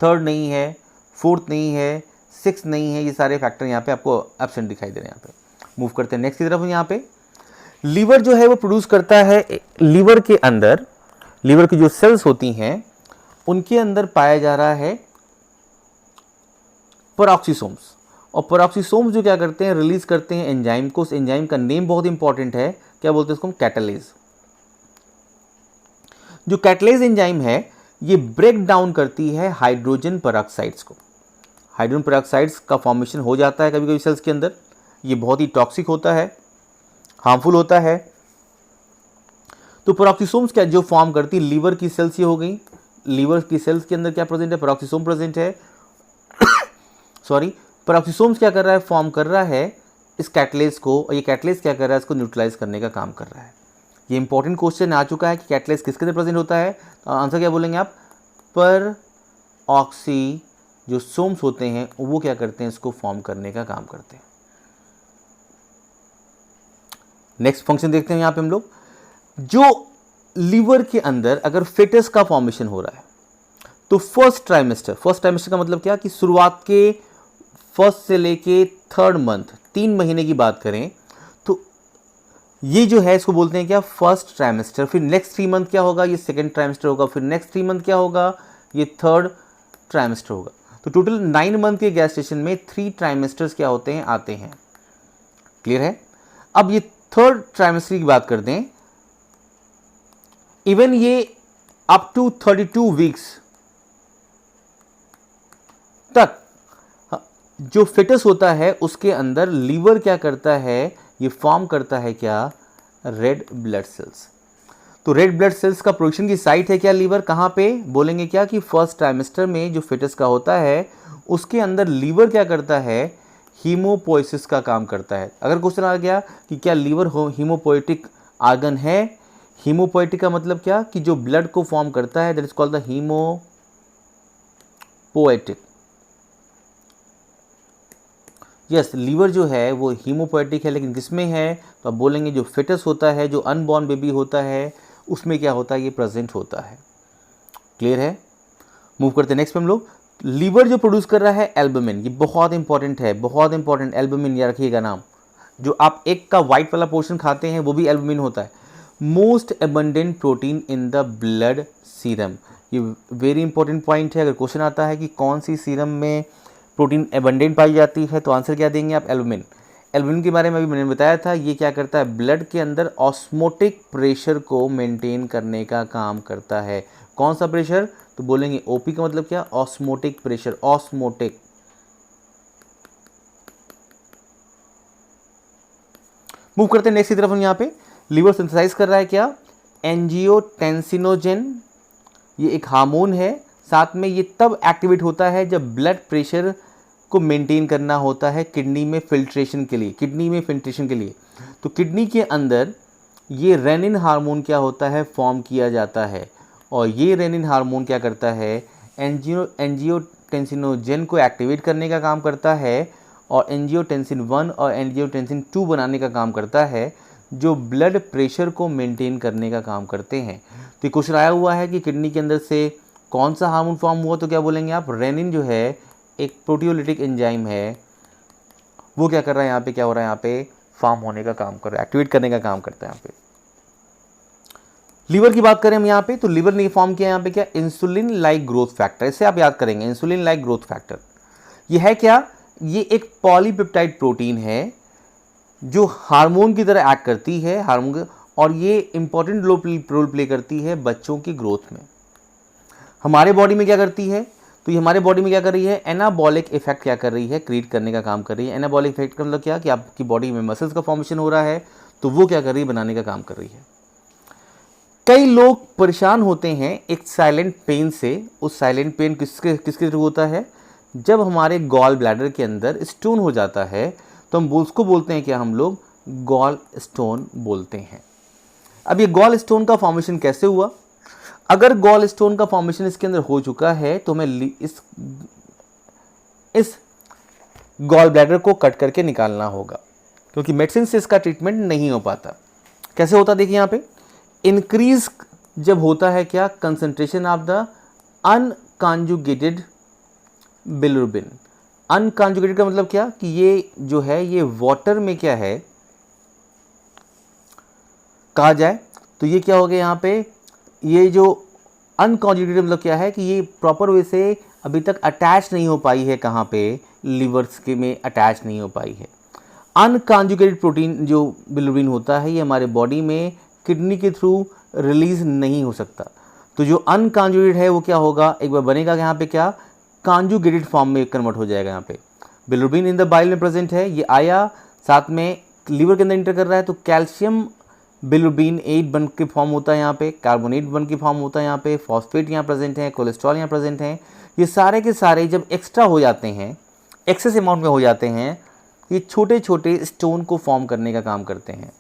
3rd नहीं है, 4th नहीं है, 6th नहीं है, ये सारे फैक्टर यहाँ पे आपको एब्सेंट दिखाई दे रहे हैं। यहाँ पे मूव करते हैं नेक्स्ट की तरफ। यहाँ पे लीवर जो है वो प्रोड्यूस करता है, लीवर के अंदर, लीवर की जो सेल्स होती हैं उनके अंदर पाया जा रहा है पेरोक्सिसोम्स। और पेरोक्सिसोम्स जो क्या करते हैं, रिलीज करते हैं एंजाइम को। उस एंजाइम का नेम बहुत इंपॉर्टेंट है, क्या बोलते हैं इसको, कैटालेज। जो कैटालेज एंजाइम है ये ब्रेक डाउन करती है हाइड्रोजन पेरोक्साइड्स को। हाइड्रोजन पेरोक्साइड्स का फॉर्मेशन हो जाता है कभी कभी सेल्स के अंदर। ये बहुत ही टॉक्सिक होता है, हार्मफुल होता है। तो पेरोक्सिसोम्स क्या जो फॉर्म करती है, लीवर की सेल्स ये हो गई। लीवर की सेल्स के अंदर क्या प्रेजेंट है, पेरोक्सिसोम प्रेजेंट है। सॉरी, पेरोक्सिसोम्स क्या कर रहा है, फॉर्म कर रहा है इस कैटलेज को, और ये कैटलेज क्या कर रहा है, इसको न्यूट्रलाइज करने का काम कर रहा है। ये इंपॉर्टेंट क्वेश्चन आ चुका है कि कैटलेज किसके अंदर प्रेजेंट होता है, तो आंसर क्या बोलेंगे आप, पेरोक्सी जो सोम्स होते हैं वो क्या करते हैं, इसको फॉर्म करने का काम करते हैं। नेक्स्ट फंक्शन देखते हैं यहाँ पे हम लोग। जो लीवर के अंदर अगर फेटस का फॉर्मेशन हो रहा है, तो फर्स्ट ट्राइमेस्टर का मतलब क्या कि शुरुआत के फर्स्ट से लेके थर्ड मंथ, 3 महीने की बात करें तो ये जो है इसको बोलते हैं क्या, फर्स्ट ट्राइमेस्टर। फिर नेक्स्ट 3 मंथ क्या होगा, ये सेकेंड ट्राइमेस्टर होगा। फिर नेक्स्ट 3 मंथ क्या होगा, ये थर्ड ट्राइमेस्टर होगा। तो टोटल 9 मंथ के गेस्टेशन में 3 ट्राइमेस्टर्स क्या होते हैं, आते हैं। क्लियर है। अब ये थर्ड ट्राइमेस्टर की बात करते हैं। इवन ये अप टू 32 वीक्स तक जो फिटस होता है उसके अंदर लीवर क्या करता है, ये फॉर्म करता है क्या, रेड ब्लड सेल्स। तो रेड ब्लड सेल्स का प्रोडक्शन की साइट है क्या, लीवर। कहाँ पे बोलेंगे क्या कि फर्स्ट ट्राइमेस्टर में जो फिटस का होता है उसके अंदर लीवर क्या करता है, हीमोपोइसिस का काम करता है। अगर क्वेश्चन आ गया कि क्या लीवर हीमोपोइटिक आर्गन है, हीमोपोइटिक का मतलब क्या कि जो ब्लड को फॉर्म करता है, that is called the haemopoietic. Yes, liver जो है वो हीमोपोइटिक है, लेकिन किसमें है, तो आप बोलेंगे जो फिटस होता है, जो अनबॉर्न बेबी होता है, उसमें क्या होता है, ये प्रेजेंट होता है। क्लियर है। मूव करते हैं नेक्स्ट पे हम लोग। लीवर जो प्रोड्यूस कर रहा है एल्बुमिन, ये बहुत इंपॉर्टेंट है, बहुत इंपॉर्टेंट। एल्बुमिन याद रखिएगा नाम। जो आप एक का व्हाइट वाला पोर्शन खाते हैं वो भी एल्बुमिन होता है। Most abundant protein in the blood serum, ये वेरी इंपॉर्टेंट पॉइंट है। अगर क्वेश्चन आता है कि कौन सी सीरम में प्रोटीन एबंडेंट पाई जाती है, तो आंसर क्या देंगे आप, एल्बुमिन। एल्बुमिन के बारे में अभी मैंने बताया था, ये क्या करता है, ब्लड के अंदर ऑस्मोटिक प्रेशर को मेंटेन करने का काम करता है। कौन सा प्रेशर, तो बोलेंगे ओपी का मतलब क्या, ऑस्मोटिक प्रेशर, ऑस्मोटिक। मूव करते हैं नेक्स्ट की तरफ। हम यहाँ पे लीवर सिंथेसाइज कर रहा है क्या, एंजियोटेंसिनोजेन, ये एक हार्मोन है। साथ में ये तब एक्टिवेट होता है जब ब्लड प्रेशर को मेंटेन करना होता है किडनी में फिल्ट्रेशन के लिए, तो किडनी के अंदर ये रेनिन हार्मोन क्या होता है, फॉर्म किया जाता है। और ये रेनिन हार्मोन क्या करता है, एंजियोटेंसिनोजेन को एक्टिवेट करने का काम करता है, और एंजियोटेंसिन 1 और एंजियोटेंसिन 2 बनाने का काम करता है, जो ब्लड प्रेशर को मेंटेन करने का काम करते हैं। तो क्वेश्चन आया हुआ है कि किडनी के अंदर से कौन सा हार्मोन फॉर्म हुआ, तो क्या बोलेंगे आप, रेनिन जो है एक प्रोटियोलिटिक एंजाइम है, वो क्या कर रहा है यहाँ पे, क्या हो रहा है यहाँ पे, फॉर्म होने का काम कर रहा है, एक्टिवेट करने का काम करता है यहाँ पे। लीवर की बात करें हम यहाँ पे, तो लीवर ने फॉर्म किया यहाँ पे क्या, इंसुलिन लाइक ग्रोथ फैक्टर। इसे आप याद करेंगे, इंसुलिन लाइक ग्रोथ फैक्टर। ये है क्या, ये एक पॉलीपेप्टाइड प्रोटीन है जो हार्मोन की तरह एक्ट करती है, और ये इंपॉर्टेंट रोल प्ले करती है बच्चों की ग्रोथ में। हमारे बॉडी में क्या करती है, तो ये हमारे बॉडी में क्या कर रही है, एनाबॉलिक इफेक्ट क्या कर रही है, क्रिएट करने का काम कर रही है। एनाबॉलिक इफेक्ट का मतलब क्या कि आपकी बॉडी में मसल्स का फॉर्मेशन हो रहा है, तो वो क्या कर रही है, बनाने का काम कर रही है। कई लोग परेशान होते हैं एक साइलेंट पेन से। उस साइलेंट पेन किसके थ्रू होता है, जब हमारे गॉल ब्लैडर के अंदर स्टोन हो जाता है, तो हम उसको बोलते हैं क्या, हम लोग गॉल स्टोन बोलते हैं। अब ये गॉल स्टोन का फॉर्मेशन कैसे हुआ, अगर गॉल स्टोन का फॉर्मेशन इसके अंदर हो चुका है तो हमें इस गॉल ब्लैडर को कट करके निकालना होगा, क्योंकि मेडिसिन से इसका ट्रीटमेंट नहीं हो पाता। कैसे होता, देखिए यहाँ पे इंक्रीज जब होता है क्या, concentration of the unconjugated bilirubin. Unconjugated का मतलब क्या कि ये जो है ये वाटर में क्या है, कहा जाए तो ये क्या हो गया यहाँ पे, ये जो अनकॉन्जुगेटेड मतलब क्या है कि ये प्रॉपर वे से अभी तक अटैच नहीं हो पाई है, कहाँ पे, लिवर्स के में अटैच नहीं हो पाई है। अनकॉन्जुगेटेड प्रोटीन जो बिलिरुबिन होता है, ये हमारे बॉडी में किडनी के थ्रू रिलीज नहीं हो सकता। तो जो अनकॉन्जुगेटेड है वो क्या होगा, एक बार बनेगा यहाँ पे क्या, कॉन्जुगेटेड फॉर्म में कन्वर्ट हो जाएगा। यहाँ पे बिलिरुबिन इन द बाइल में प्रेजेंट है, ये आया, साथ में लीवर के अंदर इंटर कर रहा है, तो कैल्शियम बिलिरुबिन 8 बन के फॉर्म होता है, यहाँ पे कार्बोनेट बन के फॉर्म होता है, यहाँ पे फॉस्फेट यहाँ प्रेजेंट है, कोलेस्ट्रॉल यहाँ प्रेजेंट है। ये सारे के सारे जब एक्स्ट्रा हो जाते हैं, एक्सेस अमाउंट में हो जाते हैं, ये छोटे छोटे स्टोन को फॉर्म करने का काम करते हैं।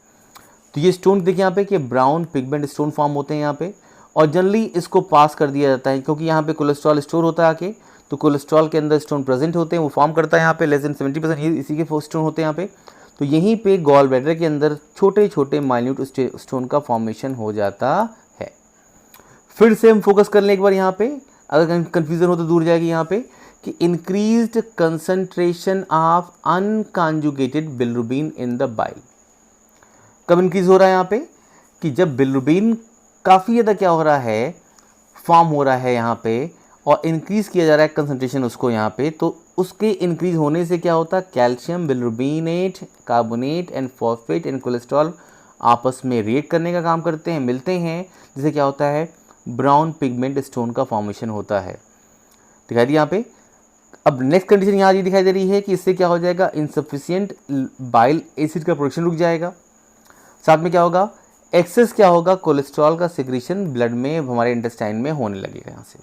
तो ये स्टोन देखिए यहाँ पे कि ब्राउन पिगमेंट स्टोन फॉर्म होते हैं यहाँ पे, और जनरली इसको पास कर दिया जाता है क्योंकि यहाँ पे कोलेस्ट्रॉल स्टोर होता है आके, तो कोलेस्ट्रॉल के अंदर स्टोन प्रेजेंट होते हैं, वो फॉर्म करता है यहाँ पे, लेस देन 70% ये इसी के स्टोन होते हैं यहाँ पे। तो यहीं पे गॉल ब्लैडर के अंदर छोटे छोटे माइन्यूट स्टोन का फॉर्मेशन हो जाता है। फिर से हम फोकस कर लें एक बार यहाँ पे, अगर कन्फ्यूज़न हो तो दूर जाएगी यहाँ पे कि increased concentration of unconjugated bilirubin in the bile. कब इंक्रीज हो रहा है यहाँ पे कि जब बिलिरुबिन काफ़ी ज़्यादा क्या हो रहा है, फॉर्म हो रहा है यहाँ पे, और इंक्रीज किया जा रहा है कंसंट्रेशन उसको यहाँ पे, तो उसके इंक्रीज होने से क्या होता है, calcium, bilirubinate, carbonate and phosphate and cholesterol आपस में रिएक्ट करने का काम करते हैं, मिलते हैं, जिससे क्या होता है, ब्राउन पिगमेंट स्टोन का फॉर्मेशन होता है। दिखाई दी यहाँ पे। अब नेक्स्ट कंडीशन यहाँ ये दिखाई दे रही है कि इससे क्या हो जाएगा, इनसफिशियंट बाइल एसिड का प्रोडक्शन रुक जाएगा। साथ में क्या होगा, एक्सेस क्या होगा, कोलेस्ट्रॉल का सिक्रीशन ब्लड में, हमारे इंटेस्टाइन में होने लगेगा। यहाँ से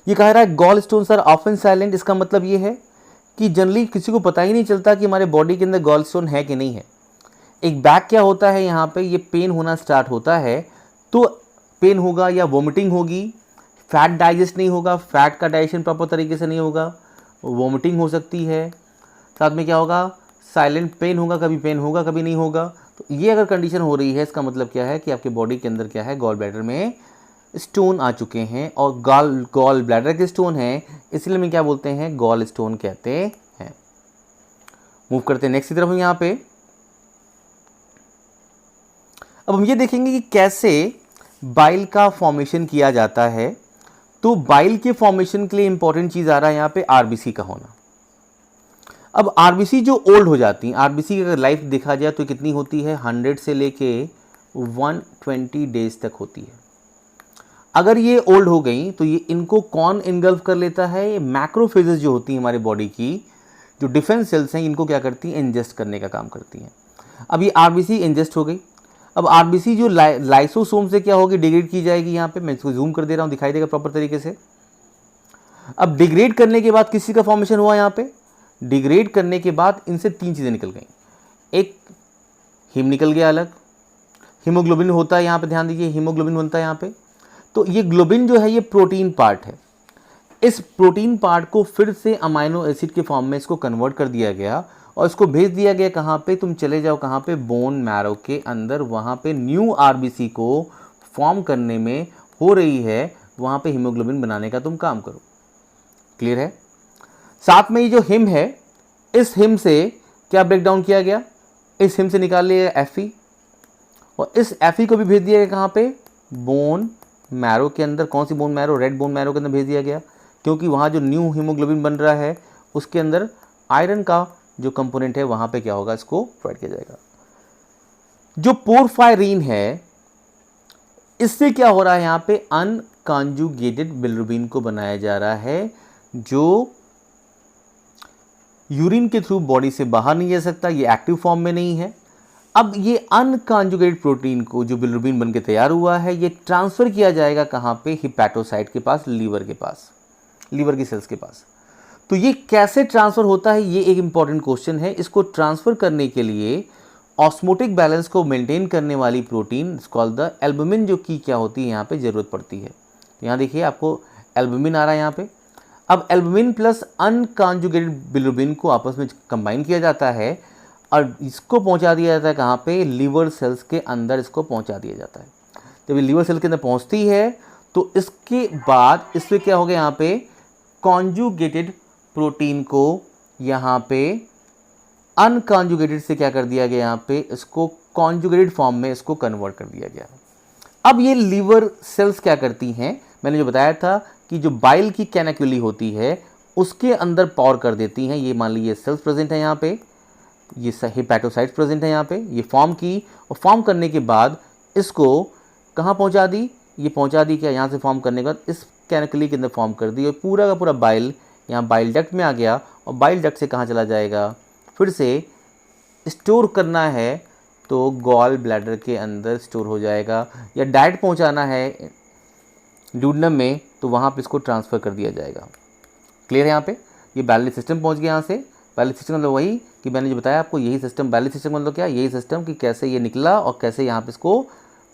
ये कह रहा है gallstones are often silent. इसका मतलब ये है कि जनरली किसी को पता ही नहीं चलता कि हमारे बॉडी के अंदर गॉल स्टोन है कि नहीं है। एक बैक क्या होता है, यहाँ पे ये पेन होना स्टार्ट होता है तो पेन होगा या वोमिटिंग होगी, फैट डाइजेस्ट नहीं होगा, फैट का डाइजेशन प्रॉपर तरीके से नहीं होगा, वोमिटिंग हो सकती है। साथ में क्या होगा, साइलेंट पेन होगा, कभी पेन होगा कभी नहीं होगा। तो ये अगर कंडीशन हो रही है, इसका मतलब क्या है कि आपके बॉडी के अंदर क्या है, गॉल ब्लैडर में स्टोन आ चुके हैं, और गॉल ब्लैडर के स्टोन हैं, इसलिए हम क्या बोलते हैं, गॉल स्टोन कहते हैं। मूव करते हैं नेक्स्ट की तरफ हम यहाँ पे। अब हम ये देखेंगे कि कैसे बाइल का फॉर्मेशन किया जाता है। तो बाइल के फॉर्मेशन के लिए इंपॉर्टेंट चीज आ रहा है यहाँ पे, आरबीसी का होना। अब आरबीसी जो ओल्ड हो जाती हैं, आरबीसी की अगर लाइफ देखा जाए तो कितनी होती है, 100 से लेके 120 डेज तक होती है। अगर ये ओल्ड हो गई तो ये इनको कौन इनगल्फ कर लेता है, ये मैक्रोफेजेस जो होती हैं हमारी बॉडी की, जो डिफेंस सेल्स हैं, इनको क्या करती हैं, इंजेस्ट करने का काम करती हैं। अब ये आरबीसी इंजेस्ट हो गई। अब आरबीसी जो लाइसोसोम से क्या होगी, डिग्रेड की जाएगी। यहाँ पे मैं इसको जूम कर दे रहा हूँ, दिखाई देगा प्रॉपर तरीके से। अब डिग्रेड करने के बाद किसी का फॉर्मेशन हुआ, यहाँ पे डिग्रेड करने के बाद इनसे 3 चीज़ें निकल गई। एक हिम निकल गया अलग, हीमोग्लोबिन होता है यहाँ पे, ध्यान दीजिए हीमोग्लोबिन बनता है यहाँ पे। तो ये ग्लोबिन जो है ये प्रोटीन पार्ट है। इस प्रोटीन पार्ट को फिर से अमाइनो एसिड के फॉर्म में इसको कन्वर्ट कर दिया गया और इसको भेज दिया गया कहाँ पे, तुम चले जाओ कहाँ पे, बोन मैरो के अंदर। वहाँ पे न्यू आरबीसी को फॉर्म करने में हो रही है, वहाँ पे हीमोग्लोबिन बनाने का तुम काम करो। क्लियर है। साथ में ये जो हिम है, इस हिम से क्या ब्रेक डाउन किया गया, इस हिम से निकाल लिया एफई, और इस एफई को भी भेज दिया गया कहाँ पे, बोन मैरो के अंदर। कौन सी bone marrow, red bone marrow के अंदर भेज दिया गया, क्योंकि वहाँ जो न्यू हीमोग्लोबिन बन रहा है उसके अंदर आयरन का जो कंपोनेंट है वहाँ पे क्या होगा, इसको प्रोवाइड किया जाएगा। जो पोरफायरिन है, इससे क्या हो रहा है, यहाँ पे अनकॉन्जुगेटेड बिलिरुबिन को बनाया जा रहा है, जो यूरिन के थ्रू बॉडी से बाहर नहीं जा सकता, ये एक्टिव फॉर्म में नहीं है। अब ये अनकॉन्जुगेटेड प्रोटीन को जो बिलिरुबिन बन के तैयार हुआ है, ये ट्रांसफर किया जाएगा कहाँ पे, हिपैटोसाइट के पास, लीवर के पास, लीवर की सेल्स के पास। तो ये कैसे ट्रांसफर होता है, ये एक इंपॉर्टेंट क्वेश्चन है। इसको ट्रांसफर करने के लिए ऑस्मोटिक बैलेंस को मेंटेन करने वाली प्रोटीन कॉल्ड द एल्बुमिन, जो कि क्या होती है यहाँ पे जरूरत पड़ती है। तो यहाँ देखिए आपको एल्बुमिन आ रहा है यहाँ पे। अब एल्बुमिन प्लस अनकॉन्जुगेटेड बिलिरुबिन को आपस में कंबाइन किया जाता है और इसको पहुंचा दिया जाता है कहाँ पे, लीवर सेल्स के अंदर इसको पहुंचा दिया जाता है। जब ये लीवर सेल के अंदर पहुंचती है तो इसके बाद इससे क्या हो गया, यहाँ पे कॉन्जुगेटेड प्रोटीन को यहाँ पे अनकॉन्जुगेटेड से क्या कर दिया गया, यहाँ पे इसको कॉन्जुगेटेड फॉर्म में इसको कन्वर्ट कर दिया गया। अब ये लीवर सेल्स क्या करती हैं, मैंने जो बताया था कि जो बाइल की कैनाक्यूली होती है उसके अंदर पावर कर देती हैं। ये मान लीजिए सेल्स प्रेजेंट है यहाँ पे, ये हिपैटोसाइट्स प्रेजेंट है यहाँ पे, ये फॉर्म की, और फॉर्म करने के बाद इसको कहाँ पहुँचा दी, ये पहुँचा दी क्या, यहाँ से फॉर्म करने के बाद इस कैनाक्यूली के अंदर फॉर्म कर दी, और पूरा का पूरा बाइल यहाँ बाइल डक्ट में आ गया, और बाइल डक्ट से कहाँ चला जाएगा, फिर से स्टोर करना है तो गॉल ब्लैडर के अंदर स्टोर हो जाएगा, या डायरेक्ट पहुँचाना है ड्यूडनम में तो वहाँ पे इसको ट्रांसफ़र कर दिया जाएगा। क्लियर है। यहाँ पे ये बैलेंस सिस्टम पहुँच गया। यहाँ से बैलेंस सिस्टम मतलब वही कि मैंने जो बताया आपको, यही सिस्टम बैलेंस सिस्टम मतलब क्या, यही सिस्टम कि कैसे ये निकला और कैसे यहाँ पे इसको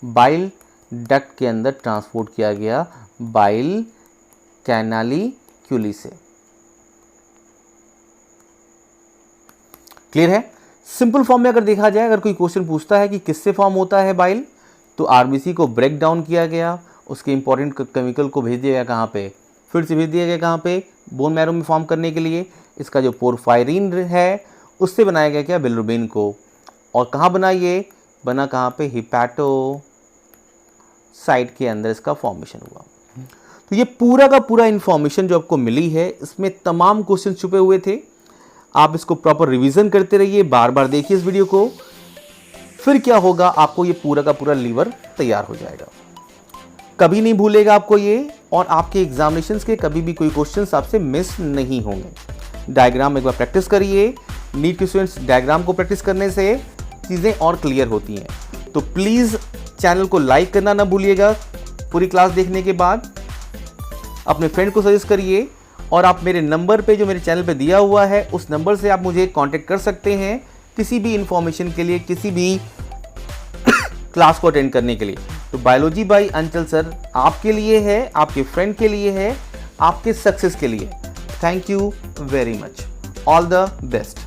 बाइल डक्ट के अंदर ट्रांसपोर्ट किया गया बाइल कैनालिक्यूली से। क्लियर है। सिंपल फॉर्म में अगर देखा जाए, अगर कोई क्वेश्चन पूछता है कि किससे फॉर्म होता है बाइल, तो आरबीसी को ब्रेक डाउन किया गया उसके इंपॉर्टेंट केमिकल को भेज दिया गया कहाँ पे, फिर से भेज दिया गया कहाँ पे, बोन मैरो में फॉर्म करने के लिए। इसका जो पोरफायरिन है उससे बनाया गया क्या, बिलिरुबिन को। और कहाँ बना, ये बना कहाँ पे, हिपैटोसाइट के अंदर इसका फॉर्मेशन हुआ। तो ये पूरा का पूरा इन्फॉर्मेशन जो आपको मिली है, इसमें तमाम क्वेश्चन छुपे हुए थे। आप इसको प्रॉपर रिवीजन करते रहिए, बार बार देखिए इस वीडियो को, फिर क्या होगा, आपको ये पूरा का पूरा लीवर तैयार हो जाएगा। कभी नहीं भूलेगा आपको ये, और आपके एग्जामिनेशंस के कभी भी कोई क्वेश्चंस आपसे मिस नहीं होंगे। डायग्राम एक बार प्रैक्टिस करिए, नीट के स्टूडेंट्स डायग्राम को प्रैक्टिस करने से चीज़ें और क्लियर होती हैं। तो प्लीज़ चैनल को लाइक करना ना भूलिएगा। पूरी क्लास देखने के बाद अपने फ्रेंड को सजेस्ट करिए, और आप मेरे नंबर पे जो मेरे चैनल पे दिया हुआ है उस नंबर से आप मुझे कांटेक्ट कर सकते हैं किसी भी इंफॉर्मेशन के लिए, किसी भी क्लास को अटेंड करने के लिए। तो बायोलॉजी बाय अंचल सर आपके लिए है, आपके फ्रेंड के लिए है, आपके सक्सेस के लिए। Thank you very much, all the best.